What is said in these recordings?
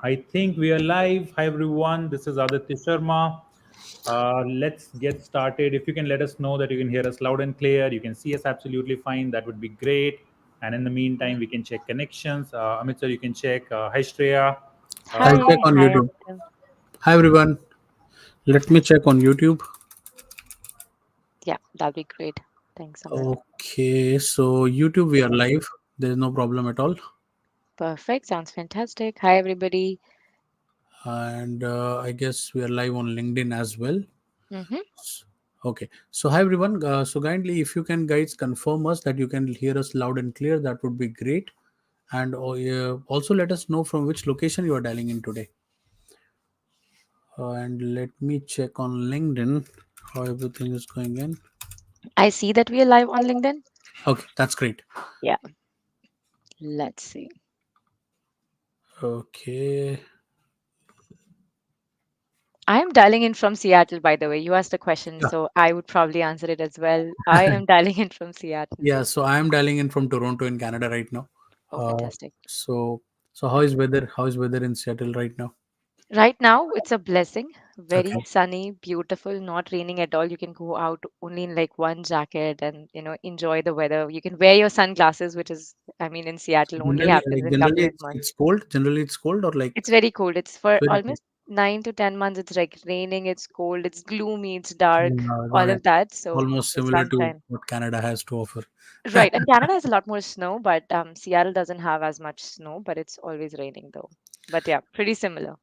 I think we are live. Hi everyone, this is Aditya Sharma. Let's get started. If you can let us know that you can hear us loud and clear, you can see us absolutely fine, that would be great. And in the meantime, we can check connections. Amit sir, you can check. Hi Shreya. I'll Good. check Hi, on hi, YouTube. Aditya. Hi everyone. Let me check on YouTube. Yeah, that'll be great. Thanks, Amit. Okay, so YouTube we are live. There's no problem at all. Perfect. Sounds fantastic. Hi, everybody. And I guess we are live on LinkedIn as well. Mm-hmm. Okay, so hi everyone. So kindly, if you can guys confirm us that you can hear us loud and clear, that would be great. And also let us know from which location you are dialing in today. And let me check on LinkedIn how everything is going in. I see that we are live on LinkedIn. Okay, that's great. Yeah, let's see. Okay. I am dialing in from Seattle, by the way. You asked a question, so I would probably answer it as well. I am dialing in from Seattle. Yeah, so I am dialing in from Toronto in Canada right now. Oh, Uh, fantastic. so so how is weather? How is weather in Seattle right now? Right now, it's a blessing. Very Okay. sunny, beautiful, not raining at all. You can go out only in like one jacket and, enjoy the weather. You can wear your sunglasses, which is, I mean, in Seattle only happens in couple Generally of it's months. it's cold. Generally it's cold or like It's very cold. It's for very cold. almost 9 to 10 months. It's like raining, it's cold, it's gloomy, it's dark, Got all it. of that. So Almost the similar to sunshine. what Canada has to offer. Right. And Canada has a lot more snow, but Seattle doesn't have as much snow, but it's always raining though. But yeah, pretty similar.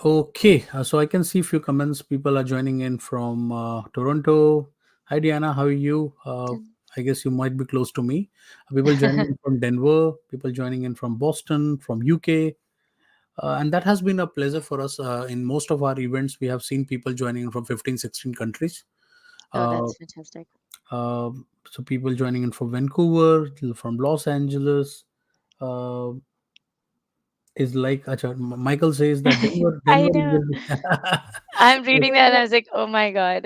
Okay, so I can see few comments. People are joining in from Toronto. Hi Diana, how are you? I guess you might be close to me. People joining in from Denver. People joining in from Boston, from UK. And that has been a pleasure for us. In most of our events, we have seen people joining in from 15, 16 countries. Oh, Uh, that's fantastic. uh, so people joining in from Vancouver, from Los Angeles. Uh, is like, acha, Michael says that I Denver is know. I'm very. reading that and I was like, oh my God.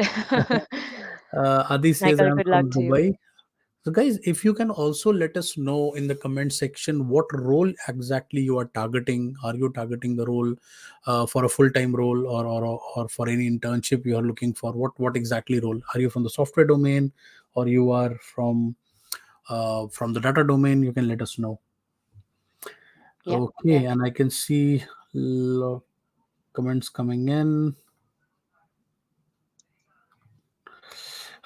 Adi says Michael, I'm good luck from to you. Dubai. So, guys, if you can also let us know in the comment section what role exactly you are targeting. Are you targeting the role for a full-time role, or for any internship you are looking for? What exactly role? Are you from the software domain, or you are from the data domain? You can let us know. Yep. Okay, and I can see comments coming in.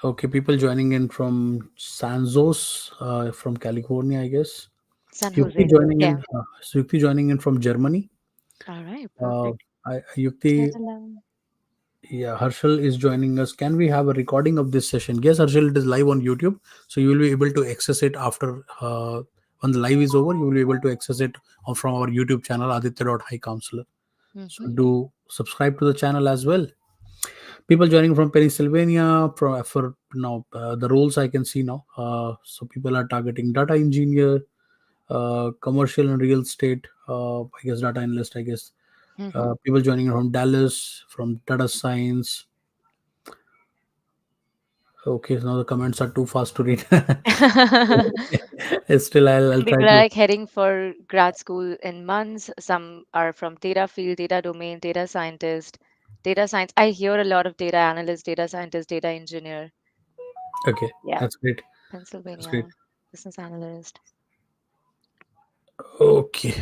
Okay, people joining in from San Jose, from California, I guess. San Yukti Jose. joining Yeah. in. Yukti joining in from Germany. All right. Uh, Perfect. Yukti, Hello. yeah, Harshal is joining us. Can we have a recording of this session? Yes, Harshal, it is live on YouTube, so you will be able to access it after when the live is over. You will be able to access it from our YouTube channel, Aditya High Counselor. So Mm-hmm. do subscribe to the channel as well. People joining from Pennsylvania for now the roles I can see now. So people are targeting data engineer, commercial and real estate. I guess data analyst. I guess Mm-hmm. people joining from Dallas, from data science. Okay, so now the comments are too fast to read. Still, I'll Some try people are to. like heading for grad school in months. Some are from data field, data domain, data scientist, data science. I hear a lot of data analyst, data scientist, data engineer. Okay, Yeah, that's great. That's great. Pennsylvania, business analyst. Okay,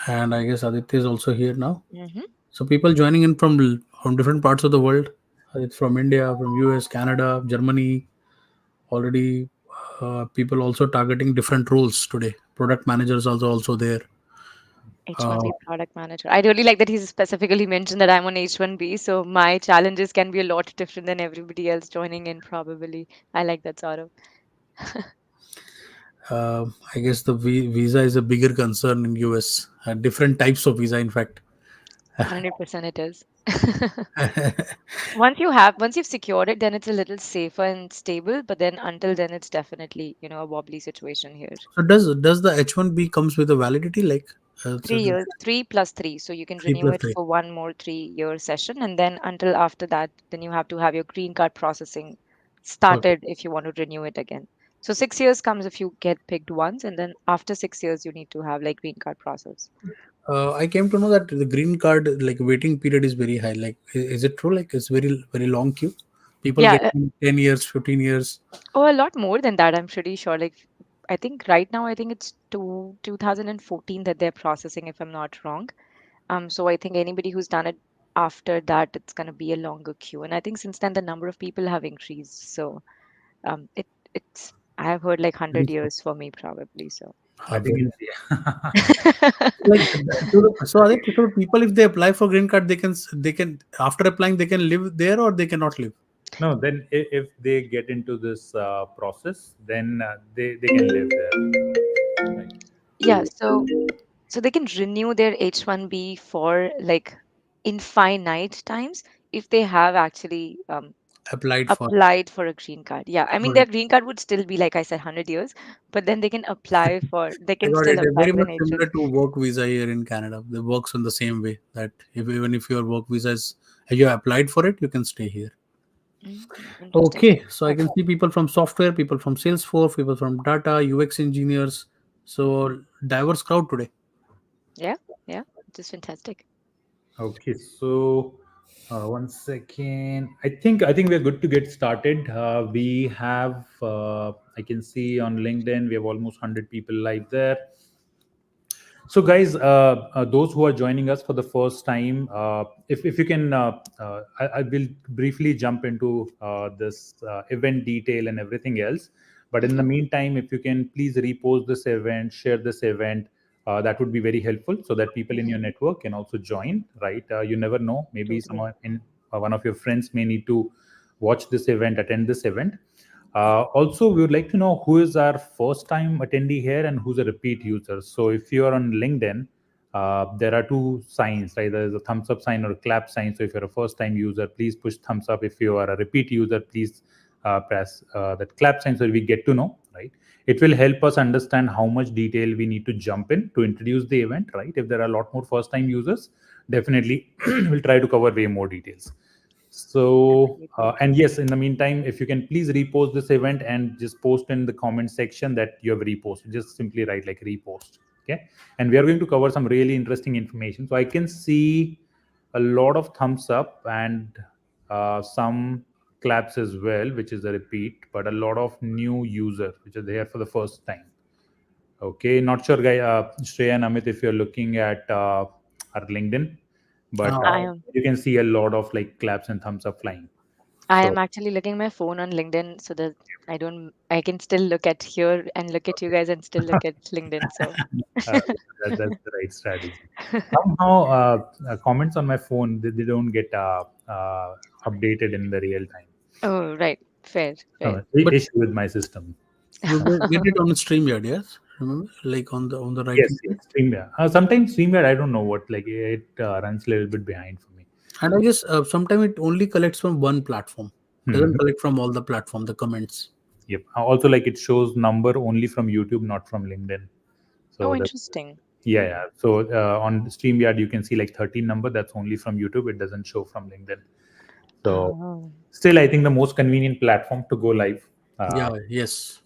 and I guess Aditya is also here now. Mm-hmm. So people joining in from different parts of the world. It's from India, from US, Canada, Germany. Already, people also targeting different roles today. Product managers also there. Uh, H1B product manager. I really like that he's specifically mentioned that I'm on H1B, so my challenges can be a lot different than everybody else joining in, probably. I like that sort of. I guess the visa is a bigger concern in US. Different types of visa, in fact. 100% it is. So Once you've secured it, then it's a little safer and stable, but then until then it's definitely, a wobbly situation here. does the H1B comes with a validity like so 3 years, 3 plus 3. So you can three renew plus it three? for one more 3-year session. And then until after that, then you have to have your green card processing Okay. started if you want to renew it again. So 6 years comes if you get picked once, and then after 6 years, you need to have like green card process. I came to know that the green card like waiting period is very high. Like, is it true? Like, it's very long queue. People Yeah, get in 10 years, 15 years. oh, a lot more than that, I'm pretty sure. Like, I think right now, I think it's 2014 that they're processing, if I'm not wrong. So I think anybody who's done it after that, it's gonna be a longer queue. And I think since then, the number of people have increased. So it's I have heard like 100 years for me probably. So. I think Very in like so. So people, if they apply for green card, they can after applying they can live there or they cannot live. no, then if they get into this process, then they can live there. Right. Yeah, so they can renew their H-1B for like infinite times if they have actually Applied for. applied for a green card. Yeah, I mean Got their it. green card would still be like I said 100 years, but then they I can got still it. apply Very for much an similar H-1B. to work visa here in Canada. It works in the same way that if even if your work visa is you applied for it, you can stay here. Interesting. Okay, so I Okay. can see people from software, people from Salesforce, people from data, UX engineers. So diverse crowd today. Yeah, yeah, just fantastic. Okay, so one second. I think we're good to get started. We have I can see on LinkedIn we have almost 100 people live there. So, guys, those who are joining us for the first time, if you can, I will briefly jump into this event detail and everything else. But in the Hmm. meantime, if you can please repost this event, share this event, that would be very helpful so that people in Hmm. your network can also join. Right? You never know. Maybe Totally. someone in one of your friends may need to watch this event, attend this event. Also, we would like to know who is our first time attendee here and who's a repeat user. So, if you are on LinkedIn, there are two signs, right? There is a thumbs up sign or a clap sign. So, if you're a first time user, please push thumbs up. If you are a repeat user, please press that clap sign so we get to know, right? It will help us understand how much detail we need to jump in to introduce the event, right? If there are a lot more first time users, definitely we'll try to cover way more details. So, Absolutely. and yes, in the meantime, if you can please repost this event and just post in the comment section that you have reposted, just simply write like repost. Okay. And we are going to cover some really interesting information. So I can see a lot of thumbs up and some claps as well, which is a repeat, but a lot of new users, which are there for the first time. Okay. Not sure, guy, Shreya and Amit, if you're looking at our LinkedIn, but I Uh, am you can see a lot of like claps and thumbs up flying. I So am actually looking my phone on LinkedIn so that I can still look at here and look at you guys and still look at LinkedIn. So that's the right strategy. Somehow, comments on my phone they don't get updated in the real time. oh right, fair, fair. but Issue with my system. you get it on StreamYard, yes? Remember, like on the right Yes, hand yes, side. StreamYard. Sometimes StreamYard, I don't know what, like it runs a little bit behind for me. And I guess sometimes it only collects from one platform. Doesn't Mhm. collect from all the platform. The comments. Yep. Also, like it shows number only from YouTube, not from LinkedIn. Oh, So that, interesting. yeah, Hmm. yeah. So on StreamYard, you can see like 13 number. That's only from YouTube. It doesn't show from LinkedIn. So Oh. still, I think the most convenient platform to go live. Yeah. Uh, Yes.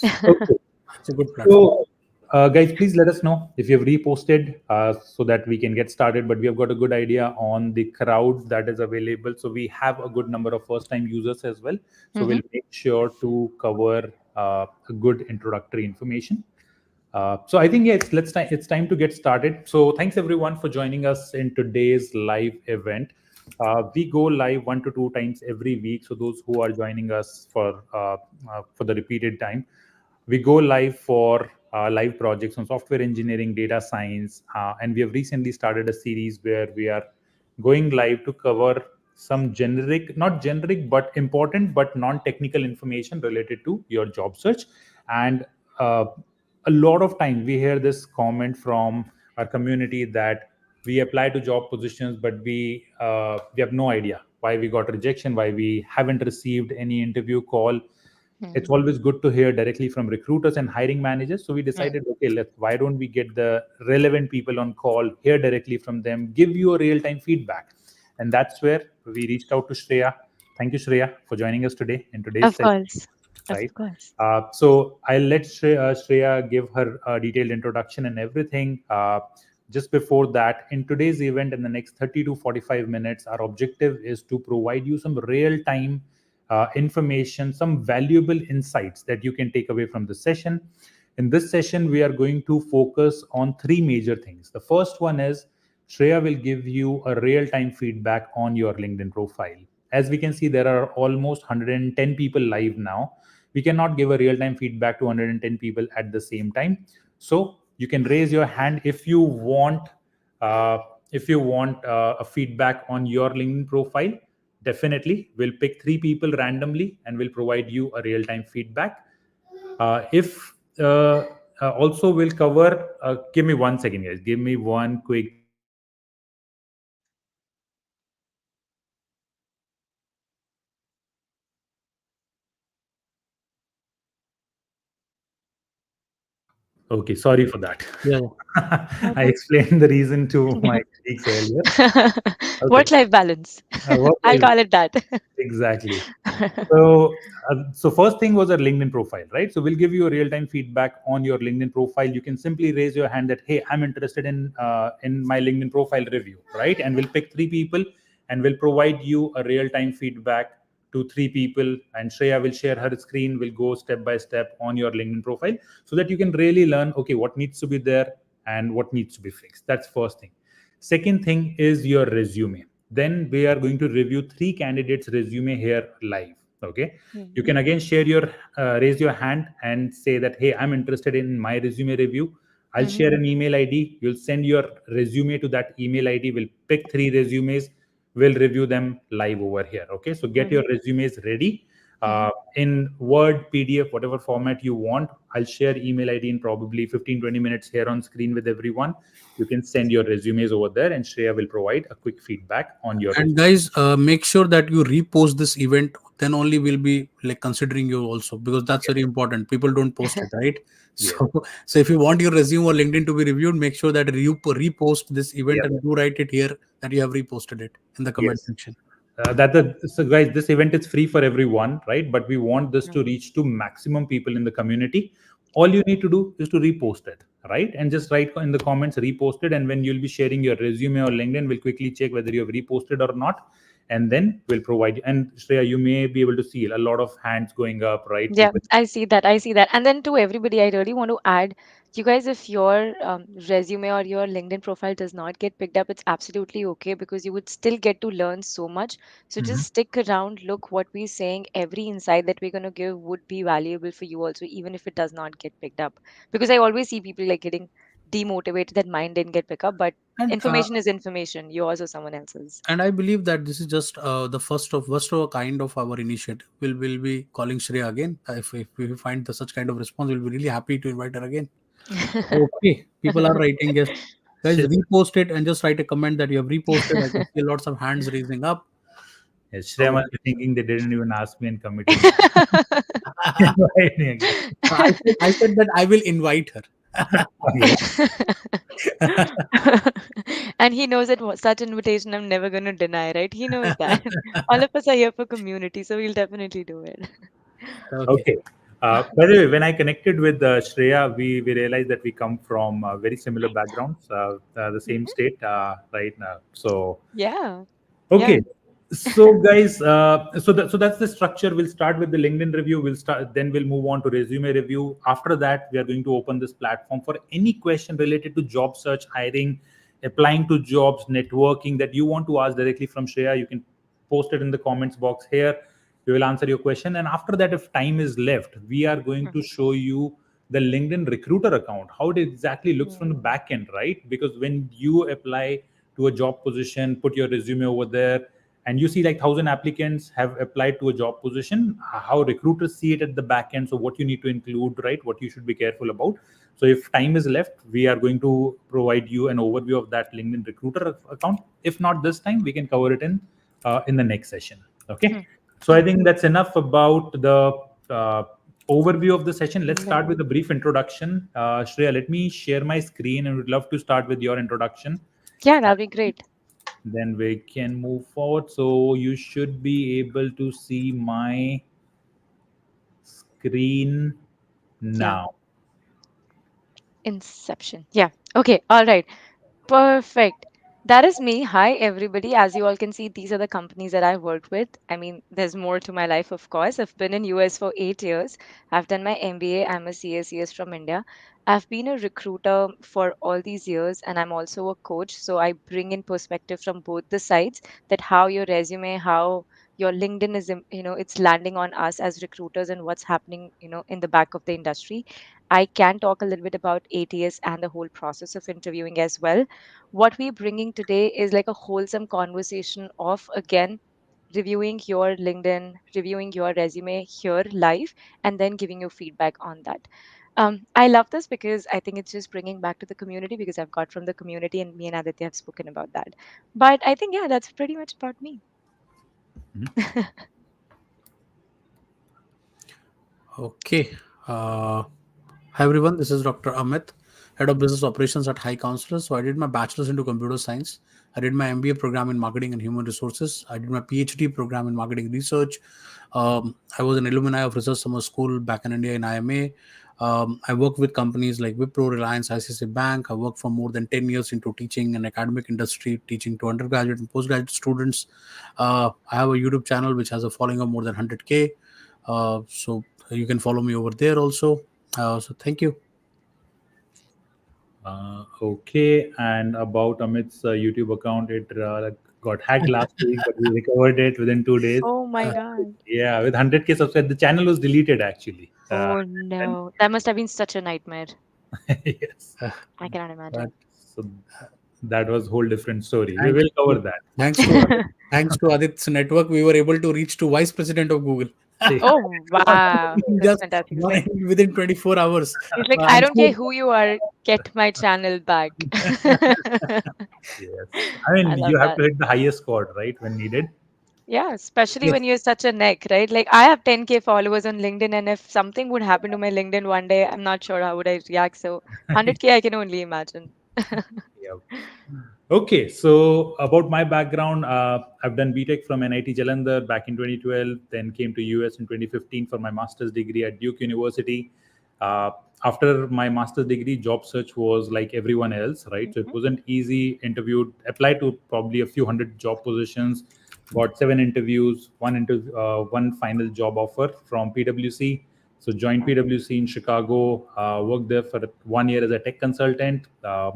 Yes. okay. It's a good platform. So, guys, please let us know if you have reposted so that we can get started. But we have got a good idea on the crowd that is available. So we have a good number of first-time users as well. So Hmm. we'll make sure to cover a good introductory information. So I think yeah, it's time to get started. So thanks everyone for joining us in today's live event. We go live 1 to 2 times every week. So those who are joining us for the repeated time, we go live for live projects on software engineering, data science, and we have recently started a series where we are going live to cover some generic, not generic, but important but non-technical information related to your job search. And uh, a lot of time we hear this comment from our community that we apply to job positions, but we have no idea why we got rejection, why we haven't received any interview call. It's Hmm. always good to hear directly from recruiters and hiring managers. So we Hmm. decided, okay, why don't we get the relevant people on call, hear directly from them, give you a real time feedback. And that's where we reached out to Shreya. Thank you, Shreya, for joining us today in today's Of session, course, of right? course. So I'll let Shreya give her detailed introduction and everything. just before that, in today's event, in the next 30 to 45 minutes, our objective is to provide you some real time information, some valuable insights that you can take away from the session. In this session, we are going to focus on three major things. The first one is Shreya will give you a real time feedback on your LinkedIn profile. As we can see, there are almost 110 people live now. We cannot give a real time feedback to 110 people at the same time. So you can raise your hand uh, if you want a feedback on your LinkedIn profile. Definitely, we'll pick three people randomly and we'll provide you a real time feedback. If Also, we'll cover. Give me 1 second, guys. Give me one quick second. Okay, sorry for that. Yeah, yeah. All I good. explained the reason to my colleagues earlier. Okay. Work-life balance. What I'll I call it that. exactly. So first thing was a LinkedIn profile, right? So we'll give you a real-time feedback on your LinkedIn profile. You can simply raise your hand that, hey, I'm interested in my LinkedIn profile review, right? And we'll pick three people and we'll provide you a real-time feedback to three people. And Shreya will share her screen. Will go step by step on your LinkedIn profile so that you can really learn, okay, what needs to be there and what needs to be fixed. That's first thing. Second thing is your resume. Then we are going to review three candidates resume here live. Okay, you Mhm, can again share your raise your hand and say that, hey, I'm interested in my resume review. I'll mhm, share an email ID. You'll send your resume to that email ID. We'll pick three resumes. We'll review them live over here. Okay, so get your mhm, resumes ready mhm. in Word, PDF, whatever format you want. I'll share email ID in probably 15-20 minutes here on screen with everyone. You can send your resumes over there and Shreya will provide a quick feedback on your And resume. guys, make sure that you repost this event. Then only we'll be like considering you also, because that's very important. People don't post it, right? Yes. So, so if you want your resume or LinkedIn to be reviewed, make sure that you repost this event Yep. and do write it here that you have reposted it in the comment Yes. section. So guys, this event is free for everyone, right? But we want this to Mhm. reach to maximum people in the community. All you need to do is to repost it, right? And just write in the comments reposted. And when you'll be sharing your resume or LinkedIn, we'll quickly check whether you have reposted or not. And then we'll provide you. And Shreya, you may be able to see a lot of hands going up, right? Yeah, People. I see that. I see that. And then to everybody, I really want to add, you guys, if your resume or your LinkedIn profile does not get picked up, it's absolutely okay because you would still get to learn so much. So Mhm. just stick around, look what we're saying. Every insight that we're going to give would be valuable for you also, even if it does not get picked up. Because I always see people like getting demotivated that mine didn't get picked up, but And information is information, yours or someone else's. and I believe that this is just the first of a kind of our initiative. We'll be calling Shreya again. If we find the such kind of response, we'll be really happy to invite her again. Okay, people are writing. Yes, guys, repost it and just write a comment that you have reposted. I can see lots of hands raising up. Yes, Shreya So must be thinking they didn't even ask me and committed me. Invite me again. I said that I will invite her. Okay. And he knows that such invitation I'm never going to deny, right? He knows that. All of us are here for community, so we'll definitely do it. Okay. Okay. By the way, when I connected with Shreya, we realized that we come from very similar backgrounds, the same Mhm. state, right now. So Yeah. Yeah. okay. So guys, so that's the structure. We'll start with the LinkedIn review. We'll start, then we'll move on to resume review. After that, we are going to open this platform for any question related to job search, hiring, applying to jobs, networking that you want to ask directly from Shreya. You can post it in the comments box here. We will answer your question. And after that, if time is left, we are going to Mhm. show you the LinkedIn recruiter account, how it exactly looks from the Mm. back end, right? Because when you apply to a job position, put your resume over there, and you see like 1,000 applicants have applied to a job position, how recruiters see it at the back end. So what you need to include, right? What you should be careful about. So if time is left, we are going to provide you an overview of that LinkedIn recruiter account. If not this time, we can cover it in the next session. Okay. Hmm. So I Hmm. think that's enough about the uh, overview of the session. Let's Yeah. start with a brief introduction. Shreya, let me share my screen and would love to start with your introduction. Yeah, that'll be great. Then we can move forward. So you should be able to see my screen Yeah. now. Inception. Yeah. Okay. All right. Perfect. That is me. Hi, everybody. As you all can see, these are the companies that I've worked with. I mean, there's more to my life, of course. I've been in US for 8 years. I've done my MBA. I'm a CSCS from India. I've been a recruiter for all these years, and I'm also a coach. So I bring in perspective from both the sides, that how your resume, how your LinkedIn is, it's landing on us as recruiters and what's happening, in the back of the industry. I can talk a little bit about ATS and the whole process of interviewing as well. What we're bringing today is like a wholesome conversation of, again, reviewing your LinkedIn, reviewing your resume here live, and then giving you feedback on that. I love this because I think it's just bringing back to the community, because I've got from the community, and me and Aditya have spoken about that. But I think, yeah, that's pretty much about me. Mhm. Okay. Hi everyone, this is Dr. Amit, Head of Business Operations at High Counselor. So I did my bachelor's into computer science. I did my MBA program in marketing and human resources. I did my PhD program in marketing research. I was an alumni of Research Summer School back in India in IMA. I worked with companies like Wipro, Reliance, ICICI Bank. I worked for more than 10 years into teaching and academic industry, teaching to undergraduate and postgraduate students. I have a YouTube channel which has a following of more than 100K. So you can follow me over there also. So thank you. Okay, and about Amit's YouTube account, it got hacked last week, but we recovered it within 2 days. Oh my Uh, God. Yeah, with 100K subscribers, the channel was deleted actually. Oh And no. That must have been such a nightmare. yes, uh, I cannot but imagine. so that was whole different story. We thanks will to cover that. thanks to Adit's network, we were able to reach to vice president of Google. Oh, wow. That's Just fantastic. It's like, within 24 hours. he's like, I I'm don't sure. care who you are, get my channel back. Yes, I mean I you love have that. to hit the highest score, right, when needed. Yeah, especially Yes. when you're such a neck, right? Like I have 10K followers on LinkedIn, and if something would happen to my LinkedIn one day, I'm not sure how would I react. So 100K, I can only imagine. Yeah. Okay, so about my background, I've done BTech from NIT Jalandhar back in 2012, then came to US in 2015 for my master's degree at Duke University. Uh, After my master's degree, job search was like everyone else, right? So it Mhm. wasn't easy. Interviewed, applied to probably a few hundred job positions, got 7 interviews, one final job offer from PwC. So joined Wow. PwC in Chicago, worked there for 1 year as a tech consultant,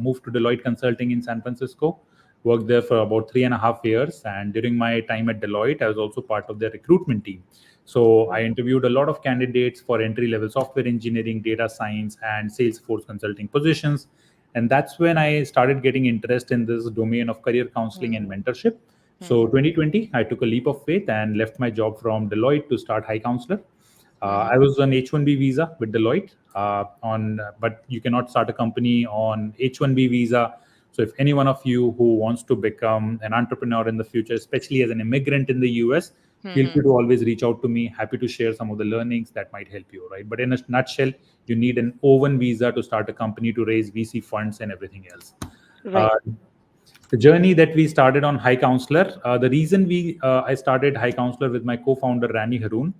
moved to Deloitte Consulting in San Francisco, worked there for about 3.5 years. And during my time at Deloitte, I was also part of their recruitment team. So I Wow. interviewed a lot of candidates for entry-level software engineering, data science, and Salesforce consulting positions. And that's when I started getting interest in this domain of career counseling and Hmm. mentorship. So Hmm. 2020, I took a leap of faith and left my job from Deloitte to start High Counselor. Hmm. I was on H-1B visa with Deloitte, but you cannot start a company on H-1B visa. So if any one of you who wants to become an entrepreneur in the future, especially as an immigrant in the US, feel Hmm. free to always reach out to me. Happy to share some of the learnings that might help you, right? But in a nutshell, you need an O1 visa to start a company, to raise VC funds and everything else. Uh, Right. the journey that we started on High Counselor, the reason I started High Counselor with my co-founder Rani Haroon,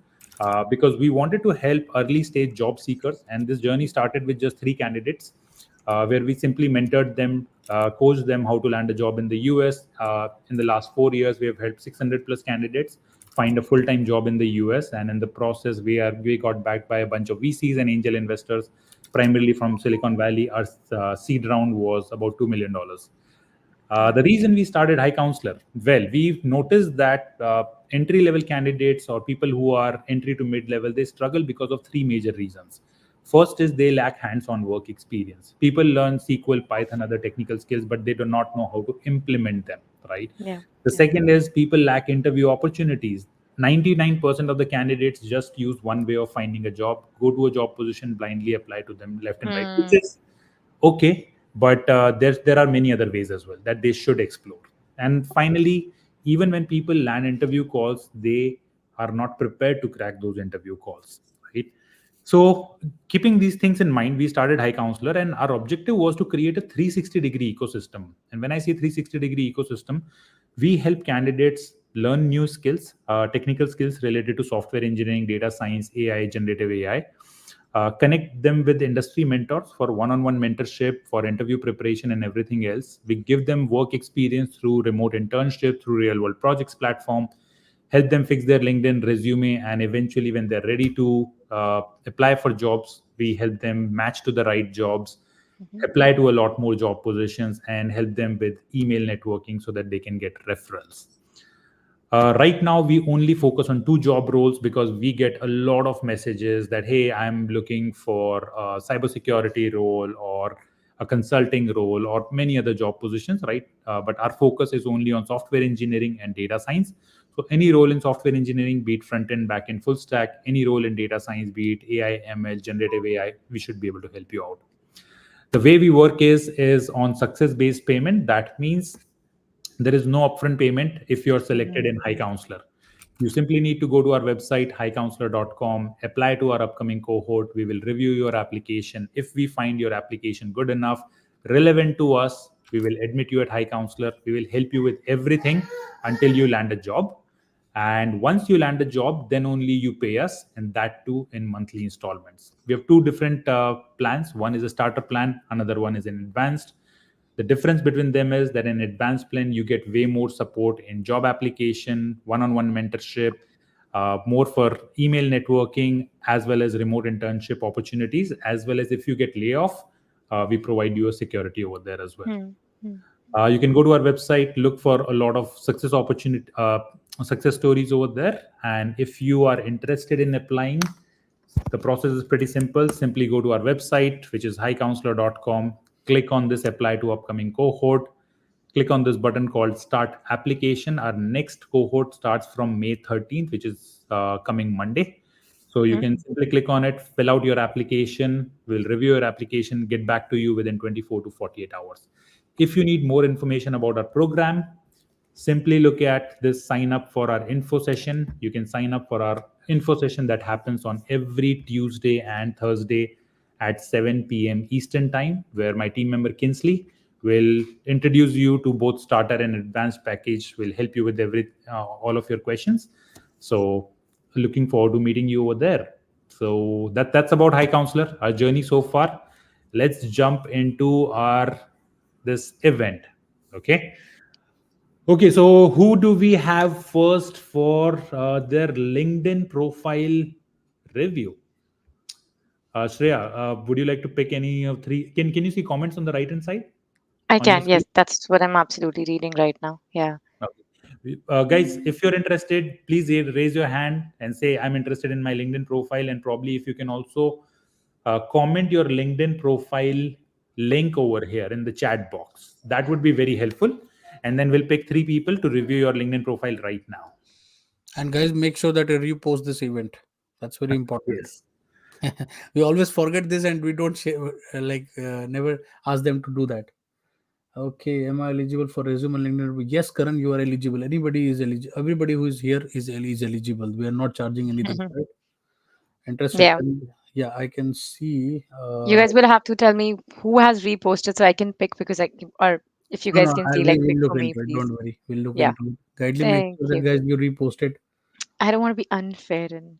because we wanted to help early stage job seekers, and this journey started with just 3 candidates, where we simply mentored them, coached them how to land a job in the US. In the last 4 years, we have helped 600 plus candidates find a full-time job in the US, and in the process, we got backed by a bunch of VCs and angel investors, primarily from Silicon Valley. Our seed round was about $2 million. The Wow. reason we started High Counselor, well, we've noticed that entry level candidates or people who are entry to mid level, they struggle because of three major reasons. First is they lack hands on work experience. People learn SQL, Python, other technical skills, but they do not know how to implement them, right? Yeah. The Yeah. second is people lack interview opportunities. 99% of the candidates just use one way of finding a job, go to a job position, blindly apply to them left and right, which Hmm. is okay, but there are many other ways as well that they should explore. And finally, even when people land interview calls, they are not prepared to crack those interview calls, right? So keeping these things in mind, we started High Counselor, and our objective was to create a 360-degree ecosystem. And when I say 360-degree ecosystem, we help candidates learn new skills, technical skills related to software engineering, data science, AI, generative AI. Connect them with industry mentors for one-on-one mentorship, for interview preparation, and everything else. We give them work experience through remote internship, through real world projects platform, help them fix their LinkedIn resume, and eventually when they're ready to apply for jobs, we help them match to the right jobs, Mhm. apply to a lot more job positions, and help them with email networking so that they can get referrals. Right now, we only focus on two job roles because we get a lot of messages that, hey, I'm looking for a cybersecurity role or a consulting role or many other job positions, right? But our focus is only on software engineering and data science. So, any role in software engineering, be it front end, back end, full stack, any role in data science, be it AI, ML, generative AI, we should be able to help you out. The way we work is on success based payment. That means there is no upfront payment if you're selected in High Mhm. Counselor. You simply need to go to our website, highcounselor.com, apply to our upcoming cohort. We will review your application. If we find your application good enough, relevant to us, we will admit you at High Counselor. We will help you with everything until you land a job. And once you land a job, then only you pay us, and that too in monthly installments. We have two different plans. One is a starter plan, another one is an advanced. The difference between them is that in advanced plan, you get way more support in job application, one-on-one mentorship, more for email networking, as well as remote internship opportunities, as well as if you get layoff, we provide you a security over there as well. Hmm. Hmm. You can go to our website, look for a lot of success opportunity, success stories over there. And if you are interested in applying, the process is pretty simple. Simply go to our website, which is highcounselor.com, click on this apply to upcoming cohort, click on this button called start application. Our next cohort starts from May 13th, which is coming Monday. So you Hmm. can simply click on it, fill out your application. We'll review your application, get back to you within 24 to 48 hours. If you need more information about our program, simply look at this sign up for our info session. You can sign up for our info session that happens on every Tuesday and Thursday at 7 p.m. Eastern Time, where my team member Kinsley will introduce you to both starter and advanced package, will help you with all of your questions. So looking forward to meeting you over there. So that's about High Counselor, our journey so far. Let's jump into our this event. Okay. Okay, so who do we have first for their LinkedIn profile review? Shreya, would you like to pick any of three? Can you see comments on the right hand side I on your can. screen? Yes, that's what I'm absolutely reading right now. Yeah. Okay. Guys, if you're interested, please raise your hand and say, I'm interested in my LinkedIn profile. And probably if you can also comment your LinkedIn profile link over here in the chat box, that would be very helpful. And then we'll pick three people to review your LinkedIn profile right now. And guys, make sure that you post this event. That's very important. Yes. We always forget this and we don't share, never ask them to do that. Okay, am I eligible for resume and LinkedIn? Yes, Karan, you are eligible. Anybody is eligible. Everybody who is here is eligible. We are not charging anything, right? Interested? Yeah. Yeah, I can see. You guys will have to tell me who has reposted so I can pick because or if you No, guys no, can see, we like, pick will look for me, into it. please. Don't worry. We'll look Yeah. into it. Kindly make Thank sure that, you. guys, you repost it. I don't want to be unfair and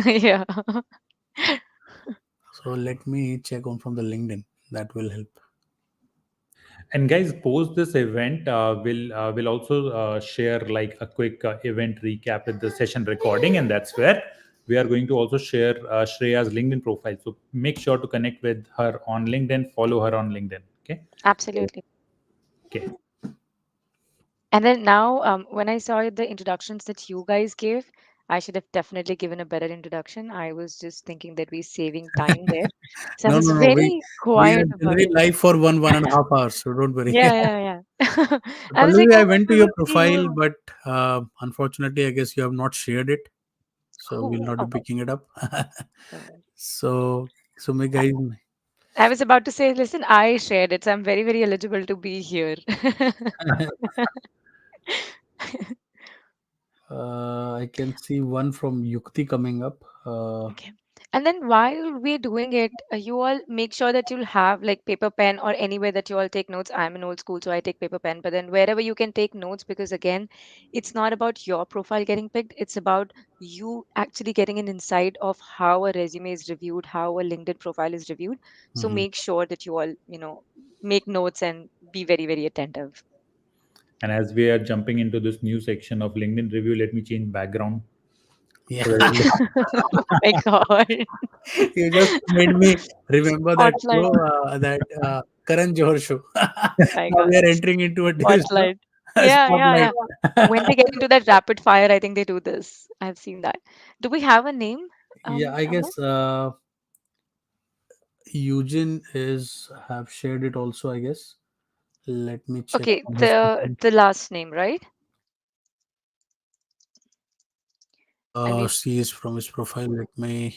yeah. So let me check on from the LinkedIn. That will help. And guys, post this event, we'll also share like a quick event recap with the session recording, and that's where we are going to also share Shreya's LinkedIn profile. So make sure to connect with her on LinkedIn, follow her on LinkedIn. Okay. So, Absolutely. okay. And then now, when I saw the introductions that you guys gave, I should have definitely given a better introduction. I was just thinking that we're saving time there. So I No, was no, no. We very we are quiet about generally it. live for 1.5 hours, so don't worry. Yeah, yeah, yeah. So, I was like, Pallavi, I oh, went to we your will see profile, who. but unfortunately, I guess you have not shared it, so we'll Who? not be Oh, picking it up. God. So, my I, guys, I was about to say, listen, I shared it, so I'm very, very eligible to be here. I can see one from Yukti coming up. Okay. And then while we're doing it, you all make sure that you'll have like paper pen or anywhere that you all take notes. I'm an old school, so I take paper pen. But then wherever you can take notes, because again, it's not about your profile getting picked. It's about you actually getting an insight of how a resume is reviewed, how a LinkedIn profile is reviewed. So Mhm. make sure that you all, make notes and be very, very attentive. And as we are jumping into this new section of LinkedIn review, let me change background Yeah. so that it looks. Oh my God. You just made me remember that Spotlight. show, that Karan Johar show. My Now God. we are entering into a division Spotlight. of Yeah, yeah, spotlight. yeah. When they get into that rapid fire, I think they do this. I've seen that. Do we have a name, Yeah, I Amna? guess Eugene is have shared it also. I guess. Let me check Okay, on his the profile. the last name, right? And we See is from his profile. Let me.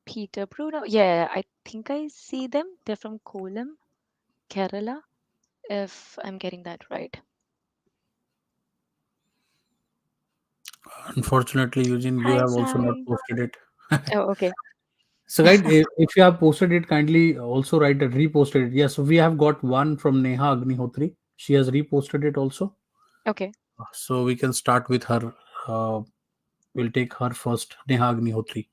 Peter Bruno. Yeah, I think I see them. They're from Kollam, Kerala, if I'm getting that right. Unfortunately, Eugene, you Hi, have also not Sai. posted it. Oh, okay. So, guys, if you have posted it, kindly also write it, reposted it. Yes, so we have got one from Neha Agnihotri. She has reposted it also. Okay. So we can start with her. Uh, we'll take her first, Neha Agnihotri.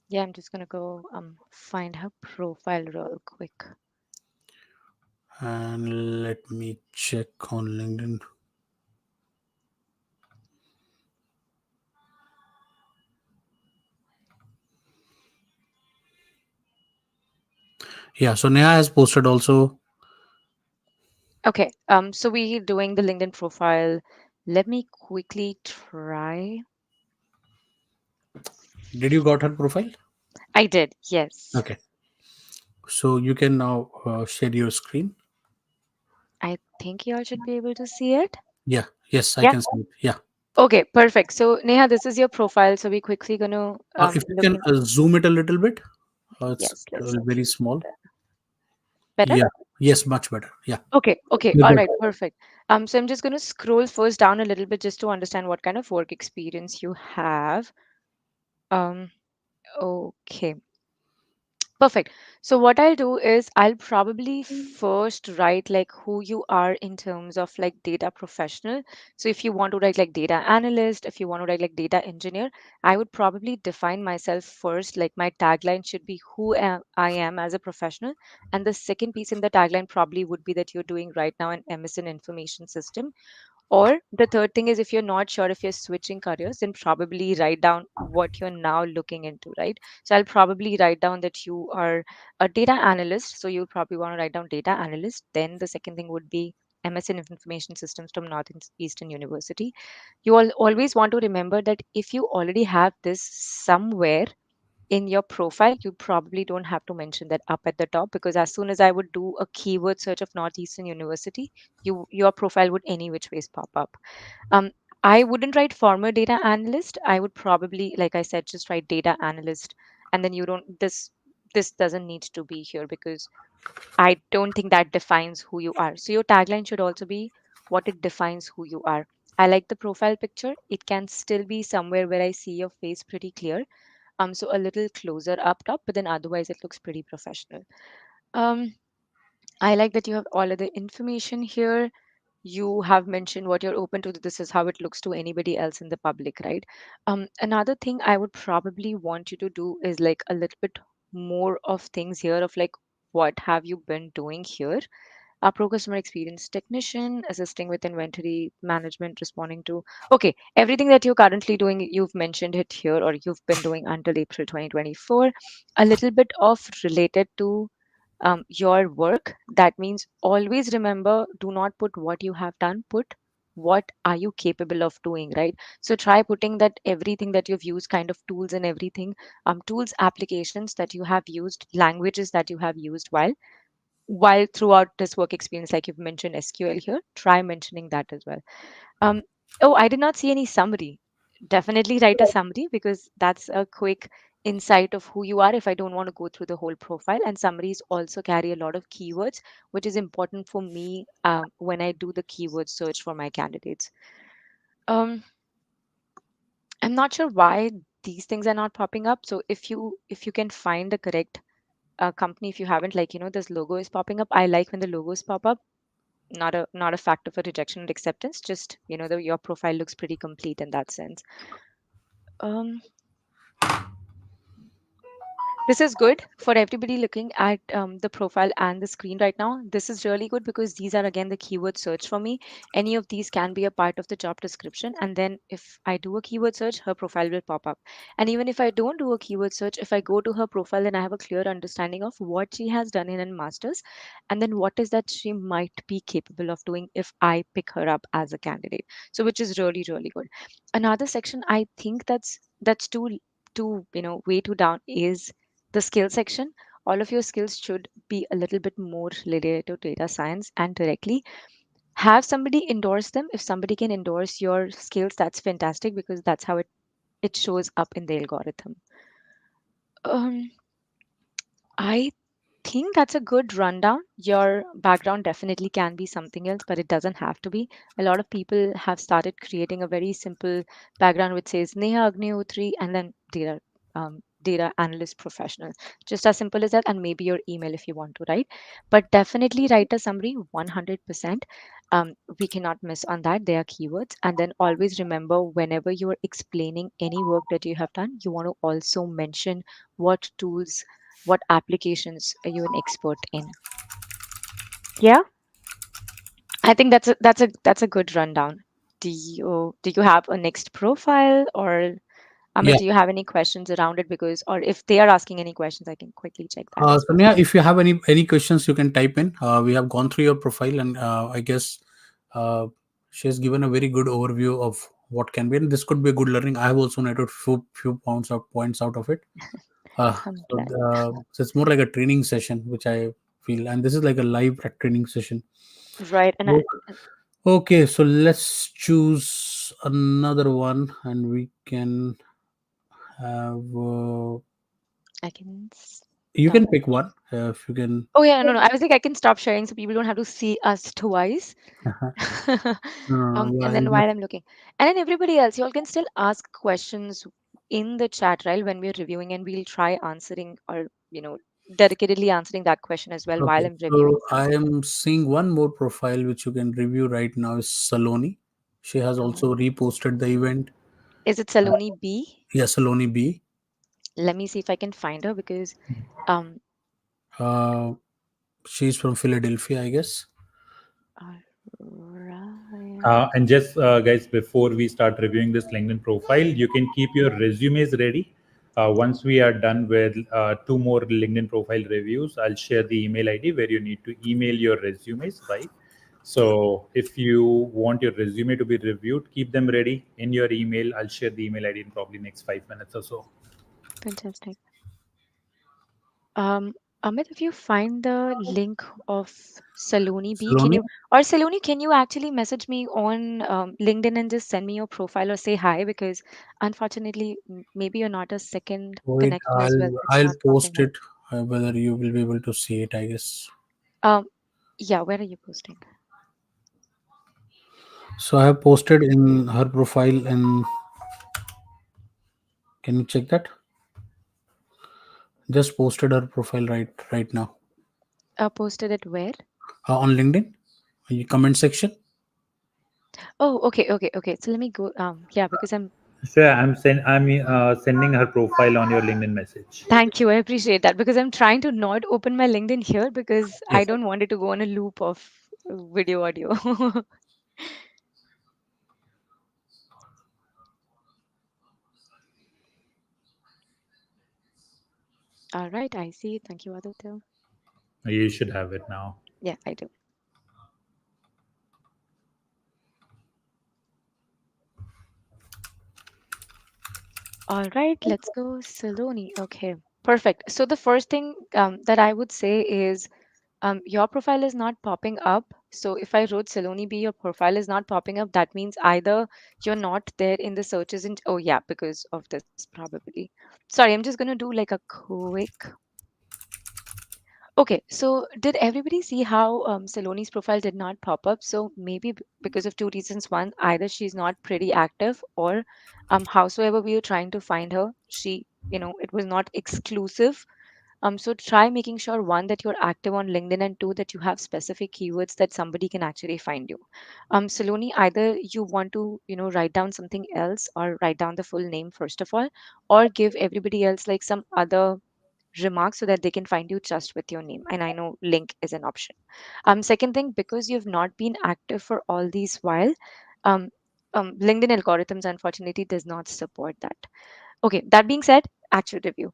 Yeah, I'm just gonna go find her profile real quick. And let me check on LinkedIn. Yeah, so Neha has posted also. Okay. So we doing the LinkedIn profile. Let me quickly try. Did you got her profile? I did, yes. Okay. So you can now share your screen. I think you all should be able to see it. Yeah. Yes, I Yeah. can see it. Yeah. Okay, perfect. So Neha, this is your profile. So we quickly gonna If you look can in. zoom it a little bit, it's Yes, let's very actually do small. that. Better? Yeah. Yes, much better. Yeah. Okay, okay, Little all bit. right, perfect. So I'm just gonna scroll first down a little bit just to understand what kind of work experience you have. Um, okay. Perfect. So what I'll do is I'll probably first write like who you are in terms of like data professional. So if you want to write like data analyst, if you want to write like data engineer, I would probably define myself first. Like my tagline should be I am as a professional. And the second piece in the tagline probably would be that you're doing right now an MS in information system. Or the third thing is if you're not sure if you're switching careers, then probably write down what you're now looking into, right? So I'll probably write down that you are a data analyst. So you'll probably want to write down data analyst. Then the second thing would be MS in Information Systems from Northeastern University. You all always want to remember that if you already have this somewhere in your profile, you probably don't have to mention that up at the top because as soon as I would do a keyword search of Northeastern University, your profile would any which ways pop up. Um, I wouldn't write former data analyst. I would probably, like I said, just write data analyst, and then you don't this doesn't need to be here because I don't think that defines who you are. So your tagline should also be what it defines who you are. I like the profile picture. It can still be somewhere where I see your face pretty clear. So a little closer up top, but then otherwise it looks pretty professional. Um, I like that you have all of the information here. You have mentioned what you're open to. This is how it looks to anybody else in the public, right? Another thing I would probably want you to do is like a little bit more of things here of like what have you been doing here, a pro customer experience technician assisting with inventory management, responding to okay, everything that you're currently doing, you've mentioned it here or you've been doing until April 2024. A little bit of related to your work. That means always remember, do not put what you have done, put what are you capable of doing, right? So try putting that everything that you've used, kind of tools and everything, tools, applications that you have used, languages that you have used while throughout this work experience, like you've mentioned SQL here, try mentioning that as well. Um, oh, I did not see any summary. Definitely write a summary because that's a quick insight of who you are if I don't want to go through the whole profile. And summaries also carry a lot of keywords, which is important for me when I do the keyword search for my candidates. Um, I'm not sure why. these things are not popping up. So if you can find the correct company, if you haven't, like, this logo is popping up. I like when the logos pop up. Not a factor for rejection or acceptance. Just, your profile looks pretty complete in that sense. Um, This is good for everybody looking at the profile and the screen right now. This is really good because these are again the keyword search for me. Any of these can be a part of the job description. And then if I do a keyword search, her profile will pop up. And even if I don't do a keyword search, if I go to her profile, then I have a clear understanding of what she has done in masters, and then what is that she might be capable of doing if I pick her up as a candidate. So which is really, really good. Another section I think that's too, way too down is the skill section. All of your skills should be a little bit more related to data science and directly. Have somebody endorse them. If somebody can endorse your skills, that's fantastic because that's how it shows up in the algorithm. Um, I think that's a good rundown. Your background definitely can be something else, but it doesn't have to be. A lot of people have started creating a very simple background which says Neha Agnihotri and then data analyst professional. Just as simple as that, and maybe your email if you want to, right? But definitely write a summary 100%. We cannot miss on that. They are keywords. And then always remember whenever you are explaining any work that you have done, you want to also mention what tools, what applications are you an expert in. Yeah, I think that's a good rundown. Do you have a next profile, or Amit, Yeah. do you have any questions around it? Because, or if they are asking any questions, I can quickly check that as well. Sonia, if you have any questions, you can type in. We have gone through your profile, and I guess uh, she has given a very good overview of what can be, and this could be good learning. I have also noted few points out of it. I'm So, glad. so it's more like a training session, which I feel, and this is like a live training session. Right, and So, okay, so let's choose another one, and we can have. I can You can start. pick one if you can. Oh yeah, no, no. I was like, I can stop sharing so people don't have to see us twice. Yeah, And then while I'm looking, and then everybody else, you all can still ask questions in the chat, right? When we're reviewing, and we'll try answering, or dedicatedly answering that question as well while okay, I'm reviewing so some. I am seeing one more profile which you can review right now is Saloni. She has Oh, also reposted the event. is it Uh, Saloni B? yeah, Saloni B. Let me see if I can find her because um Uh, she's from Philadelphia, I guess. Ryan. And just guys, before we start reviewing this LinkedIn profile, you can keep your resumes ready. Once we are done with two more LinkedIn profile reviews, I'll share the email ID where you need to email your resumes, right? So if you want your resume to be reviewed, keep them ready in your email. I'll share the email ID in probably next 5 minutes or so. Fantastic. Um, Amit, if you find the link of Saloni B, can Saloni. you, or Saloni, can you actually message me on LinkedIn and just send me your profile or say hi? Because unfortunately, maybe you're not a second Wait, connection as well. It's I'll not post popping up. it. Whether you will be able to see it, I guess. Um, yeah, where are you posting? So I have posted in her profile, and can you check that? Just posted her profile right now Posted it where? on LinkedIn. In comment section. Oh, okay, okay, okay. So let me go. Yeah, because I'm. Sure, I'm sending her profile on your LinkedIn message. Thank you. I appreciate that because I'm trying to not open my LinkedIn here because I Yes. don't want it to go on a loop of video audio. All right, I see. Thank you, Aditya. You should have it now. Yeah, I do. All right, let's go Saloni. Okay, perfect. So the first thing that I would say is your profile is not popping up. So if I wrote Saloni B, your profile is not popping up. That means either you're not there in the searches. And oh yeah, because of this probably. Sorry, I'm just gonna do like a quick. Okay, so did everybody see how Saloni's profile did not pop up? So maybe because of two reasons. One, either she's not pretty active, or howsoever we were trying to find her, it was not exclusive. So try making sure, one, that you're active on LinkedIn, and two, that you have specific keywords that somebody can actually find you. Saloni, either you want to, write down something else, or write down the full name first of all, or give everybody else like some other remarks so that they can find you just with your name. And I know link is an option. Second thing, because you've not been active for all these while, um, LinkedIn algorithms unfortunately does not support that. Okay, that being said, actual review.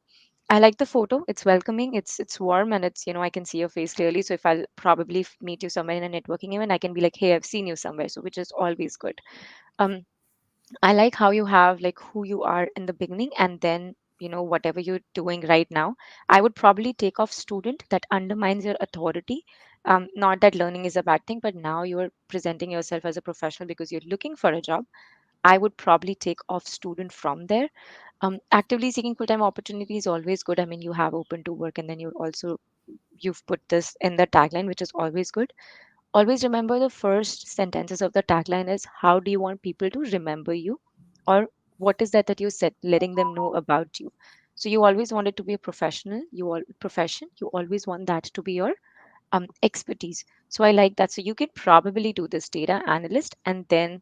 I like the photo. It's welcoming. It's warm, and I can see your face clearly. So if I'll probably meet you somewhere in a networking event, I can be like, hey, I've seen you somewhere. So which is always good. Um, I like how you have like who you are in the beginning, and then whatever you're doing right now. I would probably take off student. That undermines your authority. Not that learning is a bad thing, but now you're presenting yourself as a professional because you're looking for a job. I would probably take off student from there. Actively seeking full-time opportunity is always good. I mean, you have open to work, and then you've put this in the tagline, which is always good. Always remember, the first sentences of the tagline is, how do you want people to remember you, or what is that you said, letting them know about you. So you always want it to be a profession. You always want that to be your expertise. So I like that. So you can probably do this data analyst, and then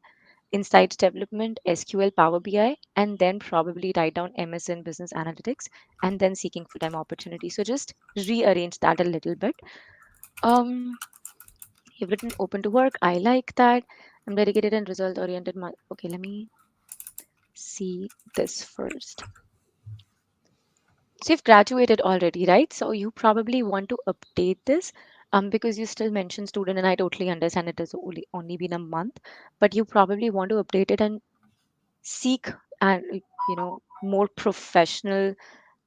insights development, SQL, Power BI, and then probably write down MSN business analytics, and then seeking full-time opportunity. So just rearrange that a little bit. Um, you've written open to work. I like that. I'm dedicated and result oriented. Okay, let me see this first. So you've graduated already, right? So you probably want to update this, because you still mentioned student, and I totally understand it has only been a month, but you probably want to update it and seek and more professional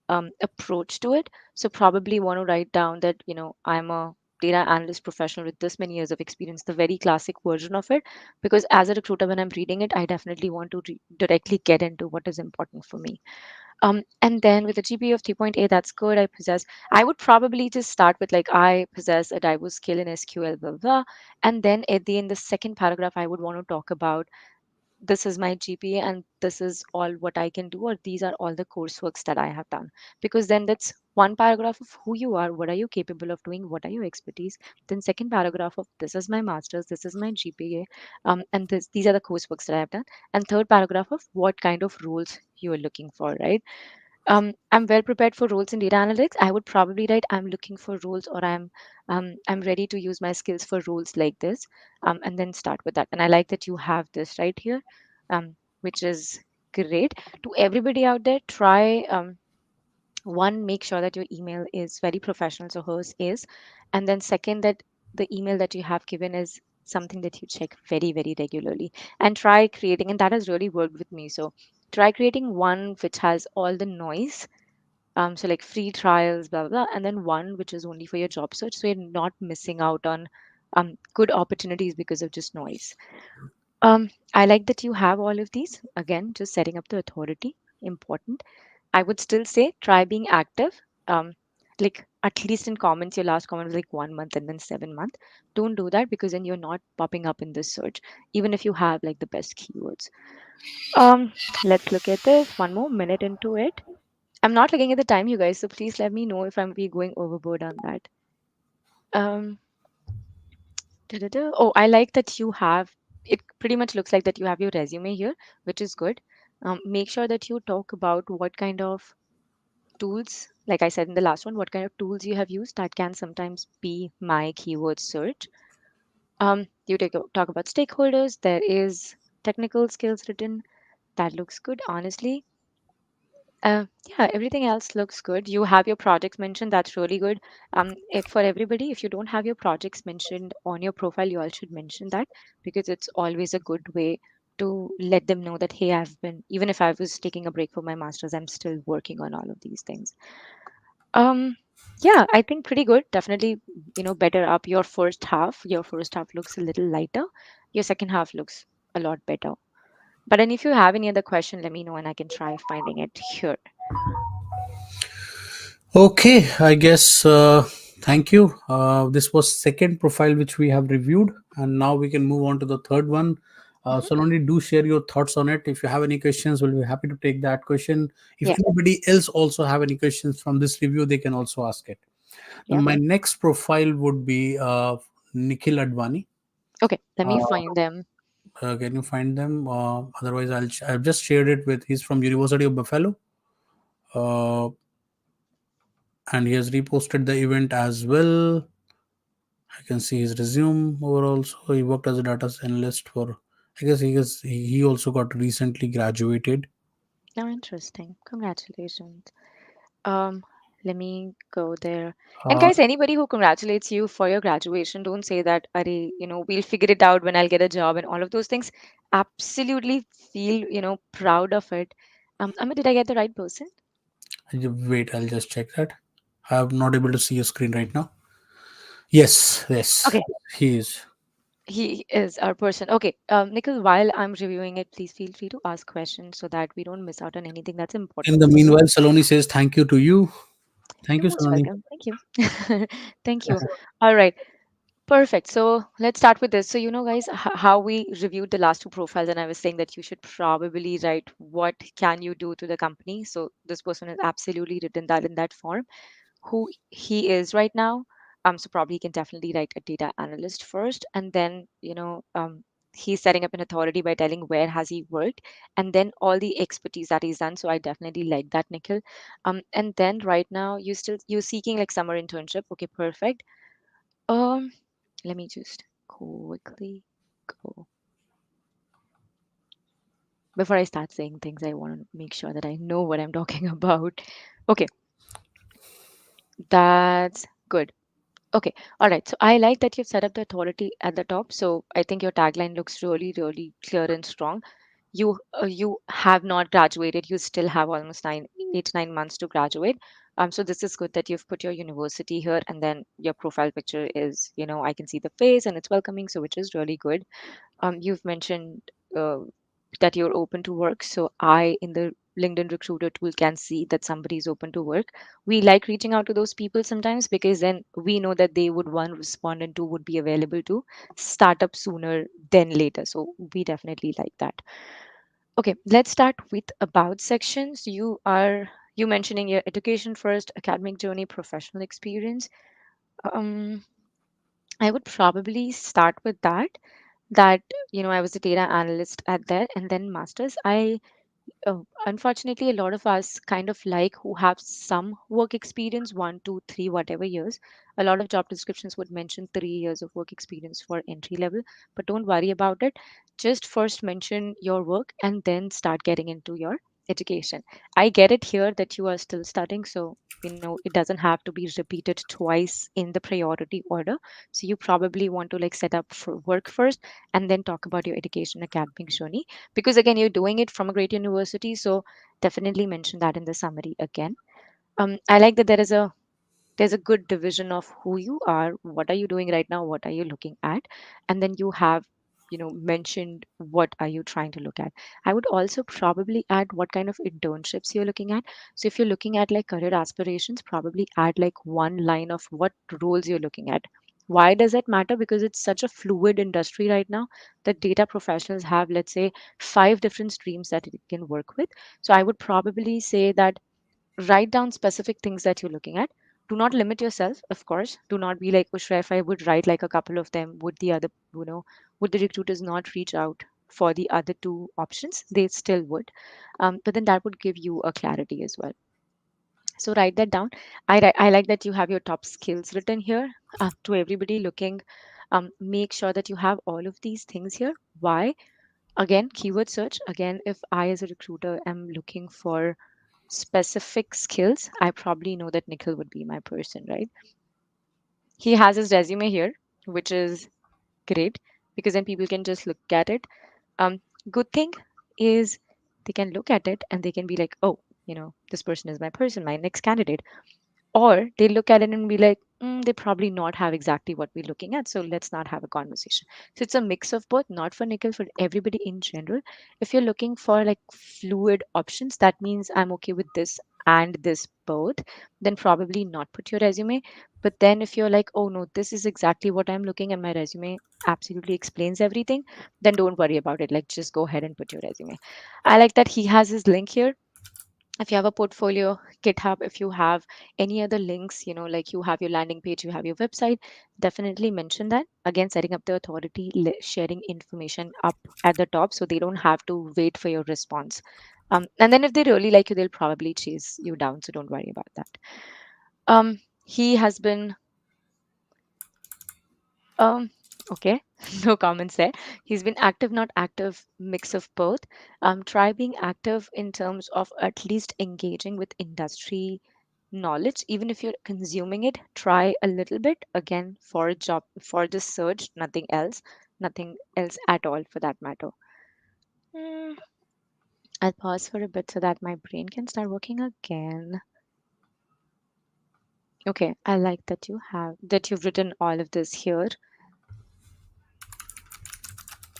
approach to it. So probably want to write down that I'm a data analyst professional with this many years of experience, the very classic version of it, because as a recruiter, when I'm reading it, I definitely want to directly get into what is important for me. And then with a GPA of 3.8, that's good. I would probably just start with like, I possess a diverse skill in SQL, blah, blah, blah. And then at the end, the second paragraph, I would want to talk about, this is my GPA and this is all what I can do, or these are all the courseworks that I have done. Because then that's one paragraph of who you are, what are you capable of doing, what are your expertise. Then second paragraph of, this is my master's, this is my GPA, and these are the courseworks that I have done. And third paragraph of what kind of roles you are looking for, right? I'm well prepared for roles in data analytics. I would probably write, I'm looking for roles, or I'm ready to use my skills for roles like this, and then start with that. And I like that you have this right here, which is great. To everybody out there, try, one, make sure that your email is very professional, so hers is, and then second, that the email that you have given is something that you check very, very regularly, and try creating, and that has really worked with me. So try creating one which has all the noise, so like free trials, blah, blah, blah, and then one which is only for your job search, so you're not missing out on good opportunities because of just noise. I like that you have all of these. Again, just setting up the authority, important. I would still say try being active. Um, like at least in comments, your last comment was like 1 month and then 7 month. Don't do that, because then you're not popping up in this search, even if you have like the best keywords. Um, let's look at this. One more minute into it. I'm not looking at the time, you guys, so please let me know if I'm be going overboard on that. Um, Oh, I like that you have, it pretty much looks like that you have your resume here, which is good. Make sure that you talk about what kind of tools, like I said in the last one, what kind of tools you have used. That can sometimes be my keyword search. Talk about stakeholders. There is technical skills written. That looks good, honestly. Yeah, everything else looks good. You have your projects mentioned. That's really good. For everybody, if you don't have your projects mentioned on your profile, you all should mention that, because it's always a good way to let them know that, hey, I've been, even if I was taking a break for my master's, I'm still working on all of these things. Um, yeah, I think pretty good. Definitely, better up your first half. Your first half looks a little lighter. Your second half looks a lot better. But then if you have any other question, let me know and I can try finding it here. Okay, I guess Thank you. This was second profile which we have reviewed, and now we can move on to the third one. Hmm. Saloni, do share your thoughts on it. If you have any questions, we'll be happy to take that question. If Yeah. anybody else also have any questions from this review, they can also ask it. Yeah. My next profile would be Nikhil Advani. Okay. Let me Uh, find them. can you find them? Otherwise, I've just shared it with. He's from University of Buffalo, uh, and he has reposted the event as well. I can see his resume overall. So he worked as a data analyst for. I guess he also got recently graduated. Oh, interesting. Congratulations. Um, Let me go there. And Uh, guys, anybody who congratulates you for your graduation, don't say that, Are, we'll figure it out when I'll get a job and all of those things. Absolutely feel, proud of it. Amma, did I get the right person? wait, I'll just check that. I'm not able to see your screen right now. Yes, yes, Okay, he is. he is our person. Okay, Nikhil, while I'm reviewing it, please feel free to ask questions so that we don't miss out on anything that's In the important. Okay? meanwhile, Saloni says thank you to you. Thank You're you, most Saloni. welcome. Thank you. Thank you. All right. Perfect. So let's start with this. So, guys, how we reviewed the last two profiles, and I was saying that you should probably write what can you do to the company. So this person has absolutely written that in that form, who he is right now. So probably he can definitely write a data analyst first, and then he's setting up an authority by telling where has he worked, and then all the expertise that he's done. So I definitely like that, Nikhil. And then right now you're seeking like summer internship. Okay, perfect. Um, Let me just quickly go. Before I start saying things, I want to make sure that I know what I'm talking about. Okay, that's good. Okay, all right. So I like that you've set up the authority at the top. So I think your tagline looks really, really clear and strong. You have not graduated. You still have almost 9 months to graduate. So this is good that you've put your university here, and then your profile picture is, I can see the face and it's welcoming, so which is really good. You've mentioned uh, that you're open to work. So I, in the LinkedIn recruiter tool, can see that somebody is open to work. We like reaching out to those people sometimes because then we know that they would one respond and two would be available to start up sooner than later. So we definitely like that. Okay, let's start with about sections. You mentioning your education first, academic journey, professional experience. Um, I would probably start with that I was a data analyst at there, and then masters. I Unfortunately, a lot of us kind of like who have some work experience, 1 2 3 whatever years. A lot of job descriptions would mention 3 years of work experience for entry level, but don't worry about it. Just first mention your work and then start getting into your education. I get it here that you are still studying, so it doesn't have to be repeated twice in the priority order. So you probably want to like set up for work first and then talk about your education academic journey, because again you're doing it from a great university, so definitely mention that in the summary again. I like that there's a good division of who you are, what are you doing right now, what are you looking at, and then you have mentioned what are you trying to look at. I would also probably add what kind of internships you're looking at. So if you're looking at like career aspirations, probably add like one line of what roles you're looking at. Why does that matter? Because it's such a fluid industry right now that data professionals have, let's say, 5 different streams that it can work with. So I would probably say that write down specific things that you're looking at. Do not limit yourself, of course. Do not be like, oh, Shreya, if I would write like a couple of them, would the recruiters not reach out for the other two options? They still would. But then that would give you a clarity as well. So write that down. I like that you have your top skills written here. To everybody looking, make sure that you have all of these things here. Why? Again, keyword search. Again, if I as a recruiter am looking for specific skills, I probably know that Nikhil would be my person, right? He has his resume here, which is great because then people can just look at it. Good thing is they can look at it and they can be like, oh, this person is my person, my next candidate. Or they look at it and be like, they probably not have exactly what we're looking at, so let's not have a conversation. So it's a mix of both, not for Nikhil, for everybody in general. If you're looking for like fluid options, that means I'm okay with this and this both, then probably not put your resume. But then if you're like, oh no, this is exactly what I'm looking, and my resume absolutely explains everything, then don't worry about it. Like, just go ahead and put your resume. I like that he has his link here. If you have a portfolio, GitHub, if you have any other links, like you have your landing page, you have your website, definitely mention that. Again, setting up the authority, sharing information up at the top so they don't have to wait for your response. And then if they really like you, they'll probably chase you down, so don't worry about that. He has been Um, okay, no comments there. He's been active, not active, mix of both. Try being active in terms of at least engaging with industry knowledge. Even if you're consuming it, try a little bit again for a job, for the search, nothing else at all for that matter. Hmm, I'll pause for a bit so that my brain can start working again. Okay, I like that you've written all of this here.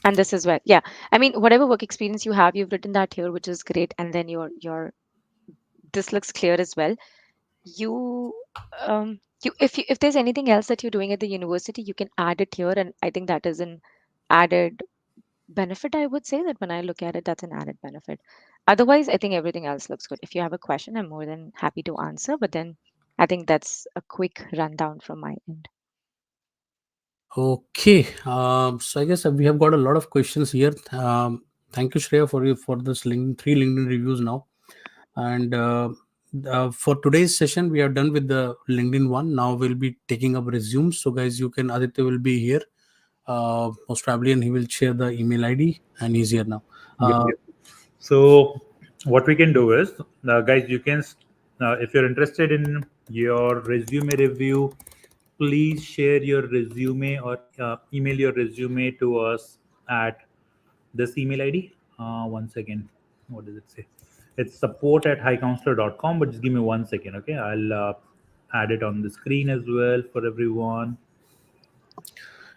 And this as well, yeah. I mean, whatever work experience you have, you've written that here, which is great. And then your this looks clear as well. You um you if you, if there's anything else that you're doing at the university, you can add it here, and I think that is an added benefit. I would say that when I look at it, that's an added benefit. Otherwise, I think everything else looks good. If you have a question, I'm more than happy to answer, but then I think that's a quick rundown from my end. Okay, so I guess we have got a lot of questions here. Thank you, Shreya, for this three LinkedIn reviews now. And for today's session, we are done with the LinkedIn one. Now we'll be taking up resumes. So, guys, Aditya will be here most probably, and he will share the email ID, and he's here now. Yep, Uh, yep. So what we can do is, guys, you can, if you're interested in your resume review, please share your resume or email your resume to us at this email ID. Once again, what does it say? It's support@highcounselor.com, but just give me 1 second, okay? I'll add it on the screen as well for everyone.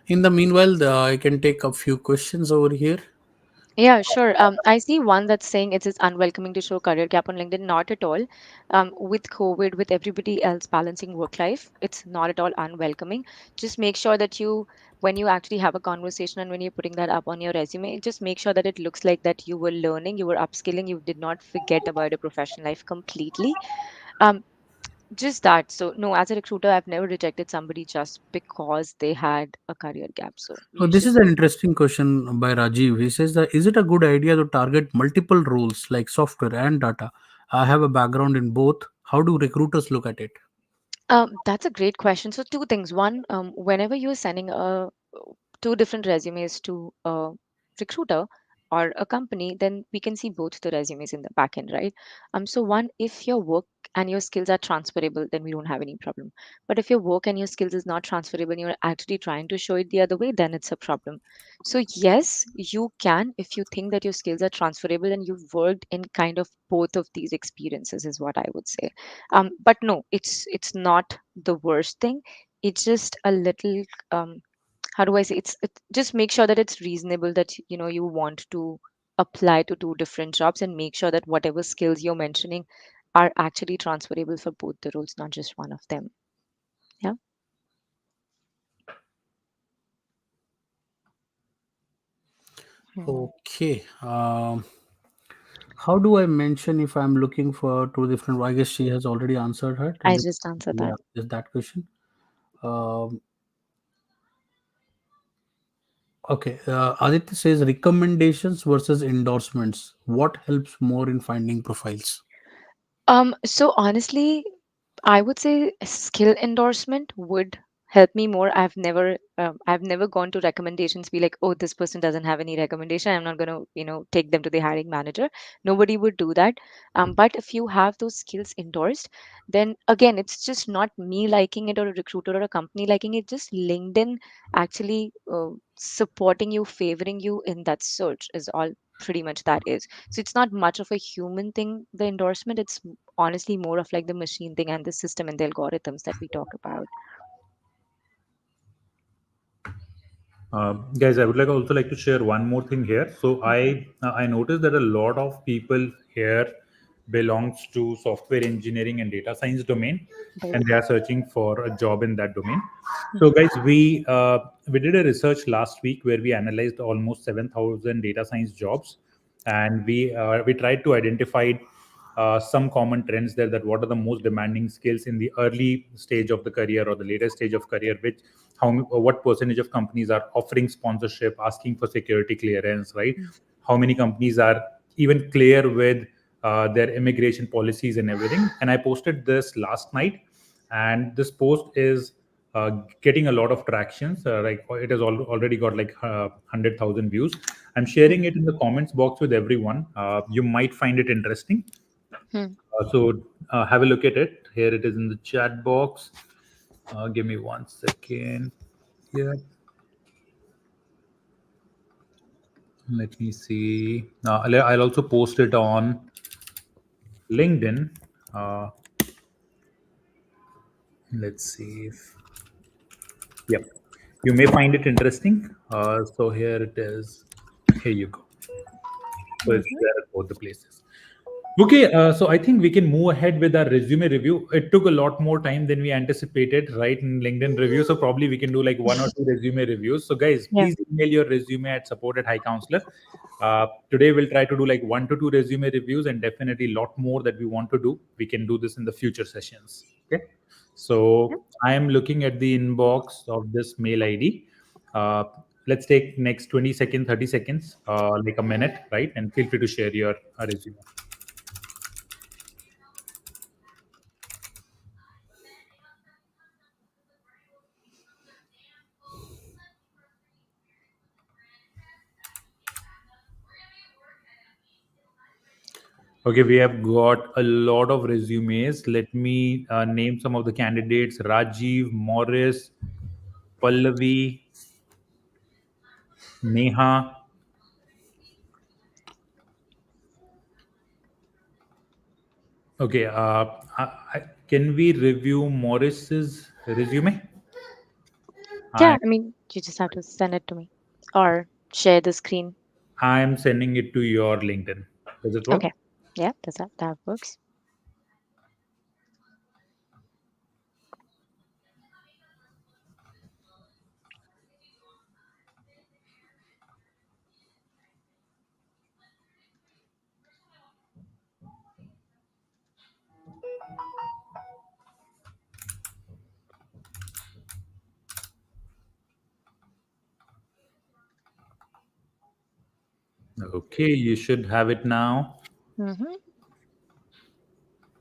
in the meanwhile, I can take a few questions over here. Yeah, sure. I see one that's saying it is unwelcoming to show career gap on LinkedIn. Not at all. With COVID, with everybody else balancing work life, it's not at all unwelcoming. Just make sure that when you actually have a conversation and when you're putting that up on your resume, just make sure that it looks like that you were learning, you were upskilling, you did not forget about your professional life completely. Um, just that. So, no, as a recruiter, I've never rejected somebody just because they had a career gap. So, So you this should is an interesting question by Rajiv. He says that is it a good idea to target multiple roles like software and data? I have a background in both. How do recruiters look at it? That's a great question. So two things. One, whenever you're sending two different resumes to a recruiter or a company, then we can see both the resumes in the back end, right? So one, if your work and your skills are transferable, then we don't have any problem. But if your work and your skills is not transferable, and you're actually trying to show it the other way, then it's a problem. So yes, you can, if you think that your skills are transferable and you've worked in kind of both of these experiences, is what I would say. But no, it's not the worst thing. It's just a little, how do I say, just make sure that it's reasonable, that you want to apply to two different jobs, and make sure that whatever skills you're mentioning are actually transferable for both the roles, not just one of them. Yeah. Hmm. Okay. How do I mention if I'm looking for two different? I guess she has already answered her. I just answered Yeah, that. just that question. Um, okay. Aditya says recommendations versus endorsements. What helps more in finding profiles? So honestly, I would say a skill endorsement would help me more. I've never gone to recommendations, be like, oh, this person doesn't have any recommendation, I'm not going to take them to the hiring manager. Nobody would do that. But if you have those skills endorsed, then again, it's just not me liking it or a recruiter or a company liking it, just LinkedIn actually supporting you, favoring you in that search is all. pretty much that is. So it's not much of a human thing, the endorsement. It's honestly more of like the machine thing and the system and the algorithms that we talk about. Guys, I would also like to share one more thing here. So Mhm. I noticed that a lot of people here belongs to software engineering and data science domain, Right. and they are searching for a job in that domain. So, Mhm. guys, we did a research last week where we analyzed almost 7,000 data science jobs, and we tried to identify some common trends there, that what are the most demanding skills in the early stage of the career or the later stage of career, which what percentage of companies are offering sponsorship, asking for security clearance, right? Mhm. How many companies are even clear with their immigration policies and everything. And I posted this last night, and this post is getting a lot of tractions. Like it has already got like 100,000 views. I'm sharing it in the comments box with everyone. You might find it interesting. Mhm. So have a look at it. Here it is in the chat box. Give me 1 second. Yeah, let me see. I'll also post it on LinkedIn. Uh, let's see if, yep, you may find it interesting. So here it is. Here you go. So it's Mhm. there at both the places. Okay, so I think we can move ahead with our resume review. It took a lot more time than we anticipated, right? In LinkedIn review, so probably we can do like one or two resume reviews. So, guys, Yeah. please email your resume at support at High Counselor. Today, we'll try to do like 1 to 2 resume reviews, and definitely a lot more that we want to do. We can do this in the future sessions. Okay, Yep. so I am looking at the inbox of this mail ID. Uh, let's take next 20 seconds, 30 seconds, like a minute, right? And feel free to share your resume. Okay, we have got a lot of resumes. Let me name some of the candidates: Rajiv, Morris, Pallavi, Neha. Okay, can we review Morris's resume? Yeah, I I mean, you just have to send it to me or share the screen. I am sending it to your LinkedIn. Does it work? Okay. Yeah, that works. Okay, you should have it now. Mm-hmm.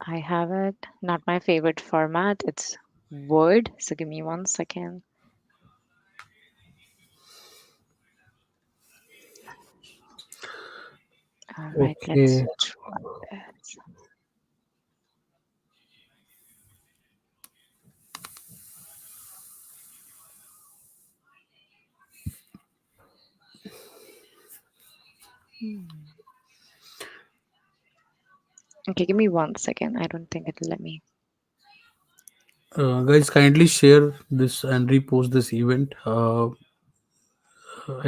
I have it. Not my favorite format. It's Word. So give me 1 second. All right, let's Okay. try this. Hmm. Okay, give me 1 second. I don't think it'll let me. Guys, kindly share this and repost this event. I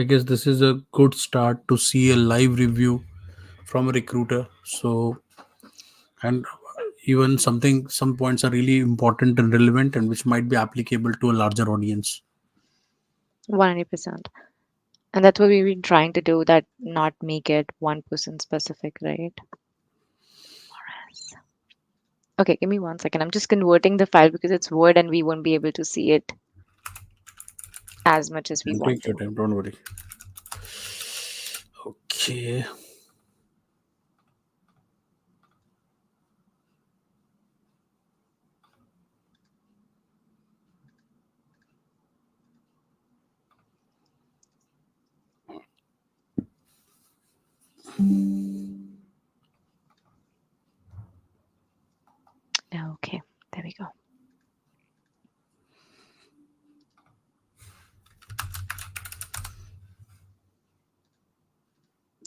guess this is a good start to see a live review from a recruiter. So, and even some points are really important and relevant and which might be applicable to a larger audience. 100%. And that's what we've been trying to do, that not make it one person specific, right? Yes. Okay, give me 1 second. I'm just converting the file because it's Word and we won't be able to see it as much as we And want take your to. time, don't worry. Okay. Okay, there we go.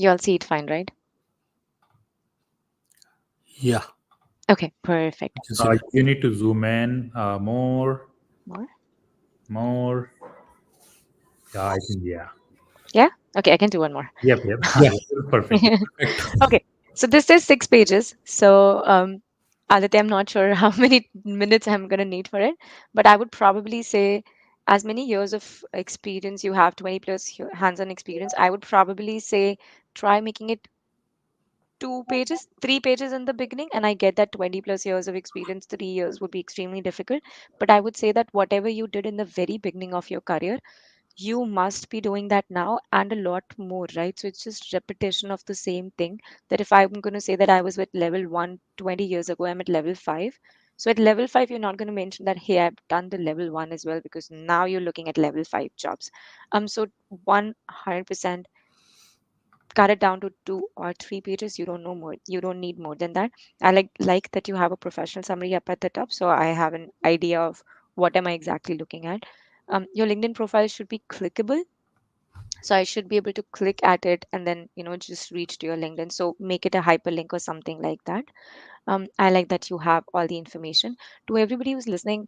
You all see it fine, right? Yeah, Okay, you perfect. can see that. You need to zoom in more, More? more. Yeah, I think yeah. Yeah? Okay, I can do one more. Yep, yep. Yeah, Perfect. perfect. Okay, so this is 6 pages. So, Aditya, I'm not sure how many minutes I'm gonna need for it, but I would probably say as many years of experience you have, 20 plus hands-on experience, I would probably say try making it 2 pages, 3 pages in the beginning. And I get that 20 plus years of experience, 3 years would be extremely difficult. But I would say that whatever you did in the very beginning of your career, you must be doing that now and a lot more, right? So it's just repetition of the same thing. That if I'm going to say that I was with level 1 20 years ago, I'm at level 5. So at level 5, you're not going to mention that, hey, I've done the level 1 as well, because now you're looking at level 5 jobs. So 100% cut it down to 2 or 3 pages. You don't know more. You don't need more than that. I like that you have a professional summary up at the top, so I have an idea of what am I exactly looking at. Your LinkedIn profile should be clickable, so I should be able to click at it and then just reach to your LinkedIn. So make it a hyperlink or something like that. I like that you have all the information. To everybody who's listening,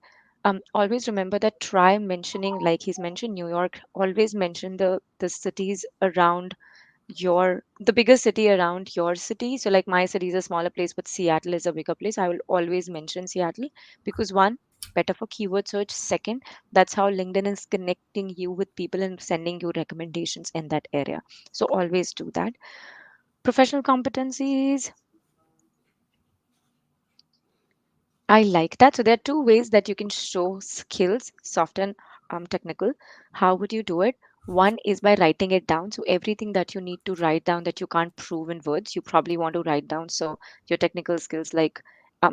always remember that try mentioning, like he's mentioned New York, always mention the cities around the bigger city around your city. So like my city is a smaller place, but Seattle is a bigger place. I will always mention Seattle because one, better for keyword search. Second, that's how LinkedIn is connecting you with people and sending you recommendations in that area. So always do that. Professional competencies, I like that. So there are two ways that you can show skills, soft and technical. How would you do it? One is by writing it down. So everything that you need to write down that you can't prove in words, you probably want to write down. So your technical skills, like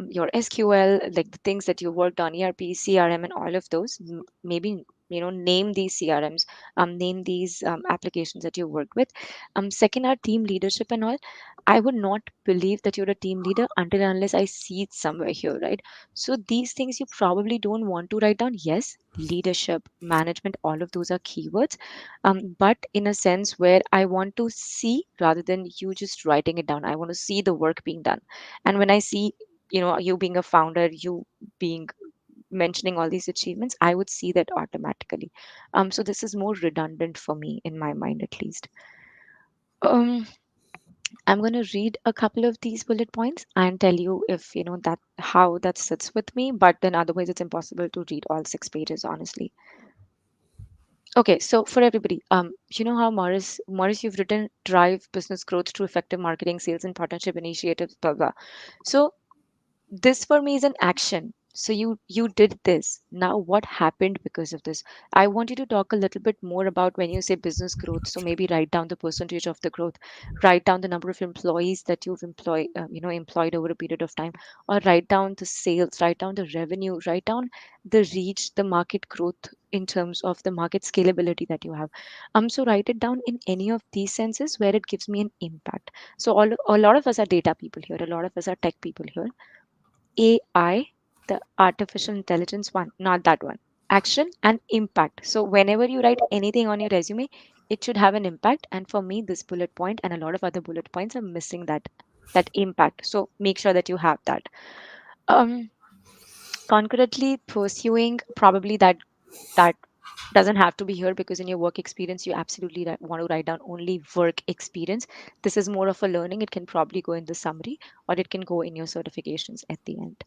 your SQL, like the things that you worked on, ERP, CRM, and all of those. Maybe name these CRMs, name these applications that you worked with. Second are team leadership and all. I would not believe that you're a team leader until and unless I see it somewhere here, right? So these things you probably don't want to write down. Yes, leadership, management, all of those are keywords, but in a sense where I want to see rather than you just writing it down. I want to see the work being done, and when I see you being a founder, you being mentioning all these achievements, I would see that automatically. So this is more redundant for me in my mind, at least. Um, I'm going to read a couple of these bullet points and tell you if that how that sits with me, but then otherwise it's impossible to read all 6 pages, honestly. Okay, so for everybody, you know how Morris, you've written drive business growth through effective marketing, sales, and partnership initiatives, blah blah. So this for me is an action. So you did this. Now what happened because of this? I want you to talk a little bit more about when you say business growth. So maybe write down the percentage of the growth, write down the number of employees that you've employed over a period of time, or write down the sales, write down the revenue, write down the reach, the market growth in terms of the market scalability that you have. So write it down in any of these senses where it gives me an impact. So a lot of us are data people here, a lot of us are tech people here. AI, the artificial intelligence one, not that one. Action and impact. So whenever you write anything on your resume, it should have an impact. And for me, this bullet point and a lot of other bullet points are missing that impact. So make sure that you have that. Um, Concurrently pursuing, probably that doesn't have to be here, because in your work experience you absolutely want to write down only work experience. This is more of a learning. It can probably go in the summary or it can go in your certifications at the end.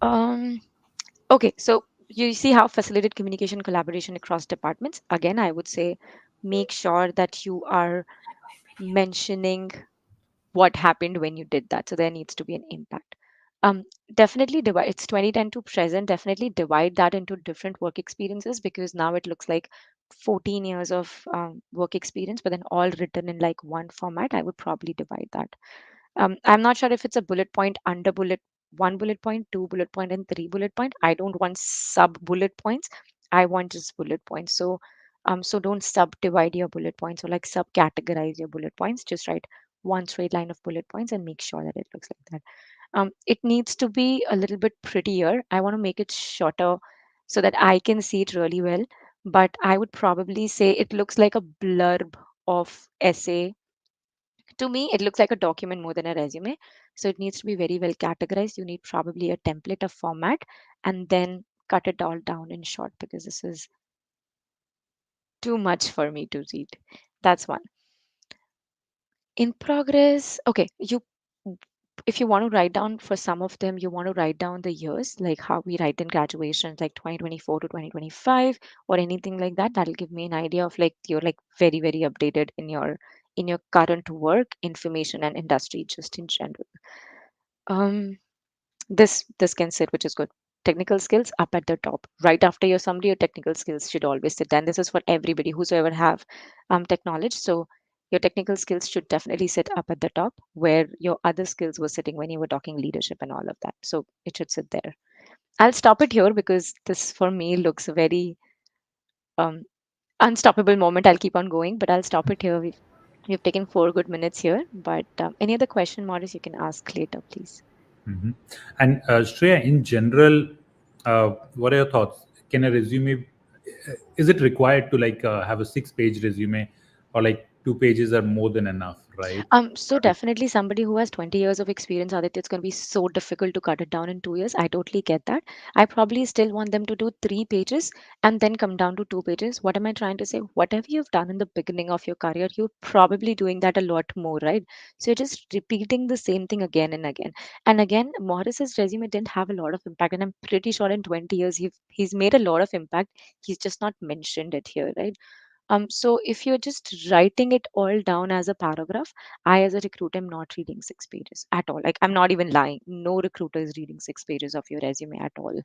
um Okay, so you see how facilitated communication collaboration across departments. Again, I would say make sure that you are mentioning what happened when you did that. So there needs to be an impact. Um, Definitely divide. It's 2010 to present. Definitely divide that into different work experiences, because now it looks like 14 years of work experience, but then all written in like one format. I would probably divide that. I'm not sure if it's a bullet point, under bullet, one bullet point, two bullet point, and three bullet point. I don't want sub bullet points. I want just bullet points. So don't subdivide your bullet points or like sub categorize your bullet points. Just write one straight line of bullet points and make sure that it looks like that. It needs to be a little bit prettier. I want to make it shorter so that I can see it really well. But I would probably say it looks like a blurb of essay To me, it looks like a document more than a resume. So it needs to be very well categorized. You need probably a template, a format, and then cut it all down in short because this is too much for me to read. That's one. In progress. Okay, you if you want to write down for some of them, you want to write down the years, like how we write in graduations, like 2024 to 2025 or anything like that. That'll give me an idea of like you're like very, very updated in your current work, information and industry just in general. Um, this can sit, which is good. Technical skills up at the top right after your summary. Your technical skills should always sit, and this is for everybody whosoever have technology. So your technical skills should definitely sit up at the top where your other skills were sitting when you were talking leadership and all of that. So it should sit there. I'll stop it here because this for me looks a very um, unstoppable moment. I'll keep on going, but I'll stop it here. We've taken 4 good minutes here, but any other question, Morris, you can ask later, please. Hmm. And Shreya, in general, what are your thoughts? Can a resume, is it required to like have a 6 page resume, or like 2 pages are more than enough, right? So definitely somebody who has 20 years of experience, Aditya, it's going to be so difficult to cut it down in 2 years. I totally get that. I probably still want them to do 3 pages and then come down to 2 pages. What am I trying to say? Whatever you've done in the beginning of your career, you're probably doing that a lot more, right? So you're just repeating the same thing again and again. And again, Morris's resume didn't have a lot of impact. And I'm pretty sure in 20 years, he's made a lot of impact. He's just not mentioned it here, right? So if you're just writing it all down as a paragraph, I as a recruiter am not reading 6 pages at all. Like I'm not even lying. No recruiter is reading 6 pages of your resume at all.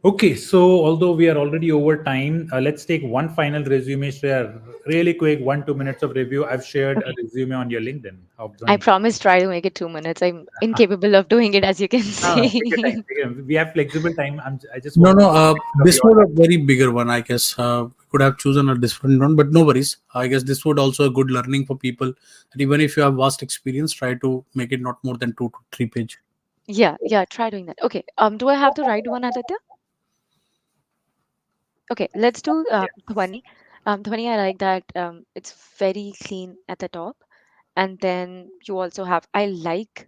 Okay, so although we are already over time, let's take one final resume, Shreya. Really quick, 1 2 minutes of review. I've shared a Okay. resume on your LinkedIn of I 20. promise try to make it 2 minutes. I'm incapable of doing it as you can No, no, take your time. see. Take your time. We have flexible time. I just No, want no. of This your was time. a very bigger one, I guess. We could have chosen a different one, but no worries. I guess this would also a good learning for people. And even if you have vast experience, try to make it not more than 2 to 3 page. Yeah, yeah, try doing that. Okay. Do I have the right one, Aditya? Okay, let's do Dhwani. Dhwani, I like that. It's very clean at the top. And then you also have, I like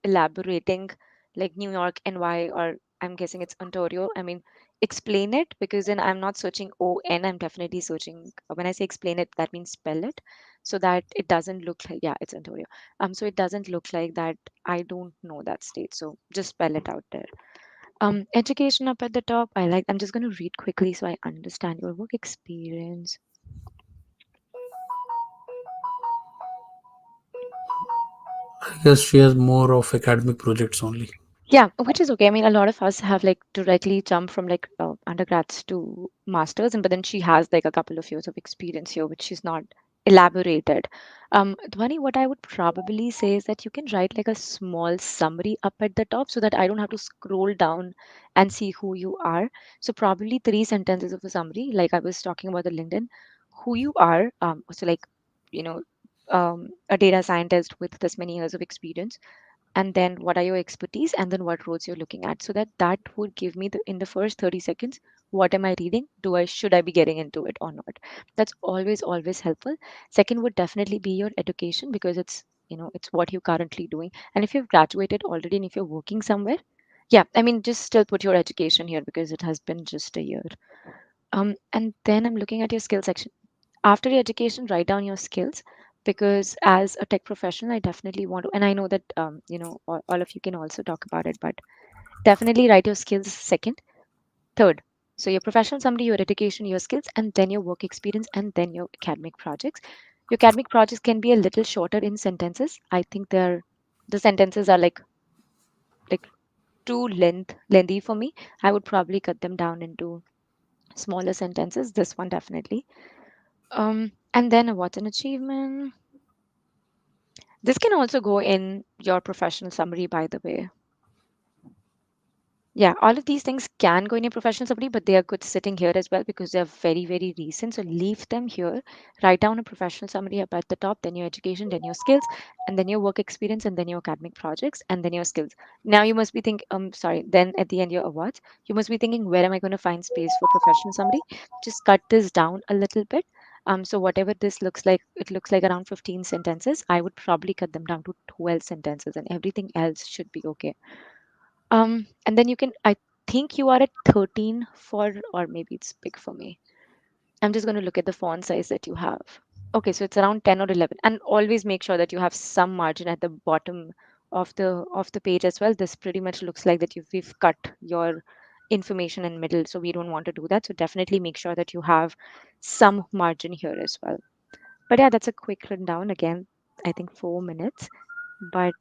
elaborating like New York and why, or I'm guessing it's Ontario. I mean, explain it because then I'm not searching ON, I'm definitely searching. When I say explain it, that means spell it so that it doesn't look like, yeah, it's Ontario. So it doesn't look like that I don't know that state. So just spell it out there. Education up at the top. I'm just going to read quickly so I understand your work experience. I guess she has more of academic projects only. Yeah, which is okay. I mean, a lot of us have like directly jumped from like undergrads to masters, and but then she has like a couple of years of experience here, which she's not elaborated. Dhwani, what I would probably say is that you can write like a small summary up at the top so that I don't have to scroll down and see who you are. So probably 3 sentences of a summary, like I was talking about the LinkedIn, who you are. So like, you know, a data scientist with this many years of experience, and then what are your expertise, and then what roles you're looking at, so that would give me the in the first 30 seconds, what am I reading, do I should I be getting into it or not. That's always helpful. Second would definitely be your education because it's what you're currently doing, and if you've graduated already and if you're working somewhere, yeah, I mean, just still put your education here because it has been just a year. And then I'm looking at your skill section. After your education, write down your skills because as a tech professional, I definitely want to, and I know that all of you can also talk about it, but definitely write your skills second. Third, so your professional summary, your education, your skills, and then your work experience, and then your academic projects. Your academic projects can be a little shorter in sentences. I think the sentences are like too lengthy for me. I would probably cut them down into smaller sentences. This one definitely. And then what's an achievement? This can also go in your professional summary, by the way. Yeah, all of these things can go in your professional summary, but they are good sitting here as well because they are very, very recent. So leave them here. Write down a professional summary up at the top, then your education, then your skills, and then your work experience, and then your academic projects, and then your skills. Now you must be thinking, sorry, then at the end, your awards. You must be thinking, where am I going to find space for professional summary? Just cut this down a little bit. So whatever this looks like, it looks like around 15 sentences. I would probably cut them down to 12 sentences, and everything else should be okay. And then you can, I think you are at 13 for, or maybe it's big for me. I'm just going to look at the font size that you have. Okay, so it's around 10 or 11. And always make sure that you have some margin at the bottom of the page as well. This pretty much looks like that we've cut your information in middle, so we don't want to do that. So definitely make sure that you have some margin here as well. But yeah, that's a quick rundown. Again, I think 4 minutes. But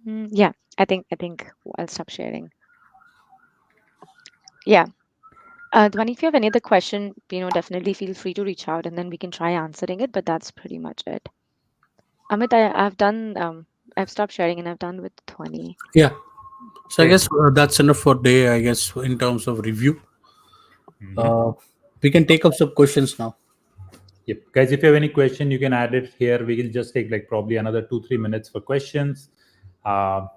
yeah, I think I'll stop sharing. Yeah. Dhwani, if you have any other question, definitely feel free to reach out and then we can try answering it. But that's pretty much it. Amit, I've done, I've stopped sharing and I've done with Dhwani. Yeah. So I Great. guess that's enough for day. I guess in terms of review, Mhm. uh, we can take up some questions now. Yep. Guys, if you have any question, you can add it here. We will just take like probably another 2-3 minutes for questions. Uh,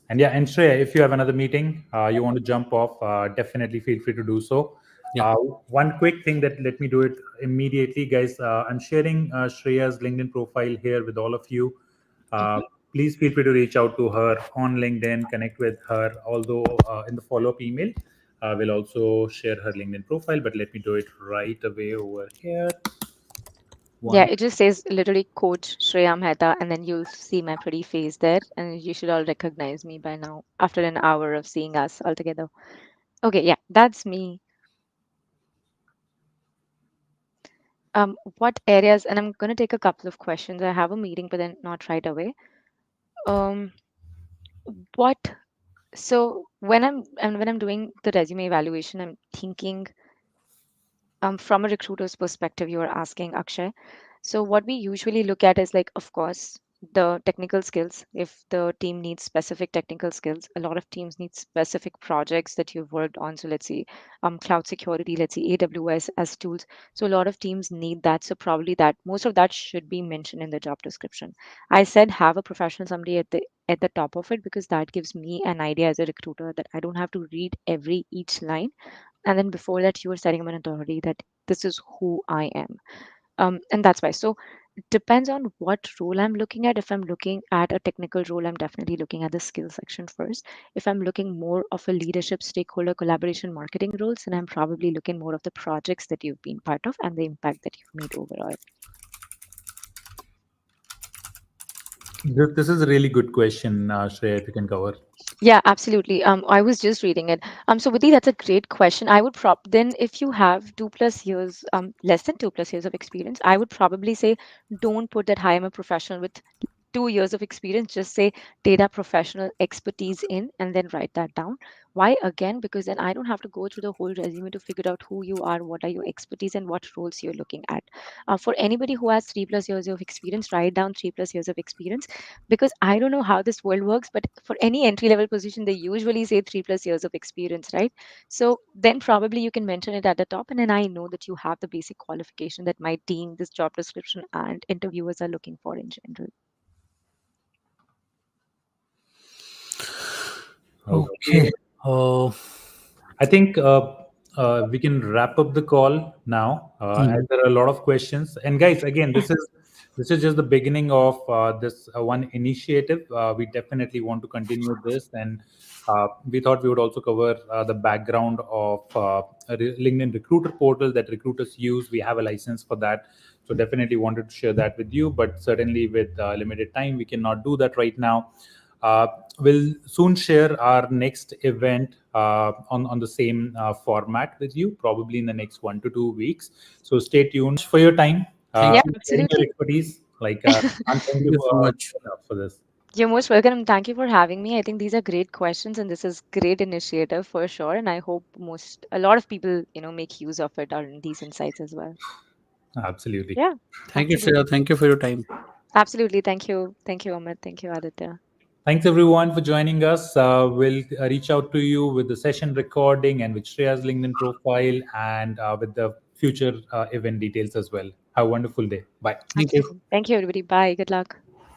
and yeah, and Shreya, if you have another meeting, you want to jump off, definitely feel free to do so. Yeah. Uh, One quick thing that let me do it immediately, guys. I'm sharing Shreya's LinkedIn profile here with all of you. Uh, Hmm. Please feel free to reach out to her on LinkedIn, connect with her. Although in the follow up email, we'll also share her LinkedIn profile, but let me do it right away over here. Yeah, One. it just says literally Coach Shreya Mehta, and then you'll see my pretty face there, and you should all recognize me by now after an hour of seeing us all together. Okay, yeah, that's me. What areas, and I'm gonna take a couple of questions. I have a meeting, but then not right away. Um, what So when I'm doing the resume evaluation, I'm thinking from a recruiter's perspective, you are asking Akshay. So what we usually look at is like, of course, the technical skills. If the team needs specific technical skills, a lot of teams need specific projects that you've worked on. So let's see, cloud security, let's see, AWS as tools. So a lot of teams need that. So probably that most of that should be mentioned in the job description. I said have a professional summary at the top of it because that gives me an idea as a recruiter that I don't have to read every each line, and then before that you are setting up an authority that this is who I am. And that's why. So it depends on what role I'm looking at. If I'm looking at a technical role, I'm definitely looking at the skill section first. If I'm looking more of a leadership, stakeholder collaboration, marketing roles, then I'm probably looking more of the projects that you've been part of and the impact that you've made overall. This is a really good question, Shreya, if you can cover. Yeah, absolutely. I was just reading it. So Vidhi, that's a great question. I would then if you have 2+ years, less than 2+ years of experience, I would probably say don't put that hi, I'm a professional with 2 years of experience. Just say data professional expertise in, and then write that down. Why again? Because then I don't have to go through the whole resume to figure out who you are, what are your expertise, and what roles you're looking at. For anybody who has 3+ years of experience, write down 3+ years of experience, because I don't know how this world works, but for any entry level position, they usually say 3+ years of experience, right? So then probably you can mention it at the top, and then I know that you have the basic qualification that my team, this job description, and interviewers are looking for in general. Okay. Okay. Uh, I think we can wrap up the call now, as mhm. there are a lot of questions. And guys, again, this is just the beginning of this one initiative. We definitely want to continue this, and we thought we would also cover the background of a LinkedIn recruiter portal that recruiters use. We have a license for that, so definitely wanted to share that with you. But certainly, with limited time, we cannot do that right now. Uh, we'll soon share our next event on the same format with you, probably in the next 1 to 2 weeks. So stay tuned for your time, Yeah, Thank you. sharing your absolutely. expertise. And thank Thank you you so much. for this. You're most welcome. And thank you for having me. I think these are great questions, and this is great initiative for sure. And I hope a lot of people, make use of it or in these insights as well. Absolutely. Yeah, Thank you, Shreya. absolutely. Thank you for your time. Absolutely. Thank you. Thank you, Amit. Thank you, Aditya. Thanks everyone for joining us. We'll reach out to you with the session recording and with Shreya's LinkedIn profile and with the future event details as well. Have a wonderful day. Bye. Thank you. Absolutely. Thank you, everybody. Bye. Good luck.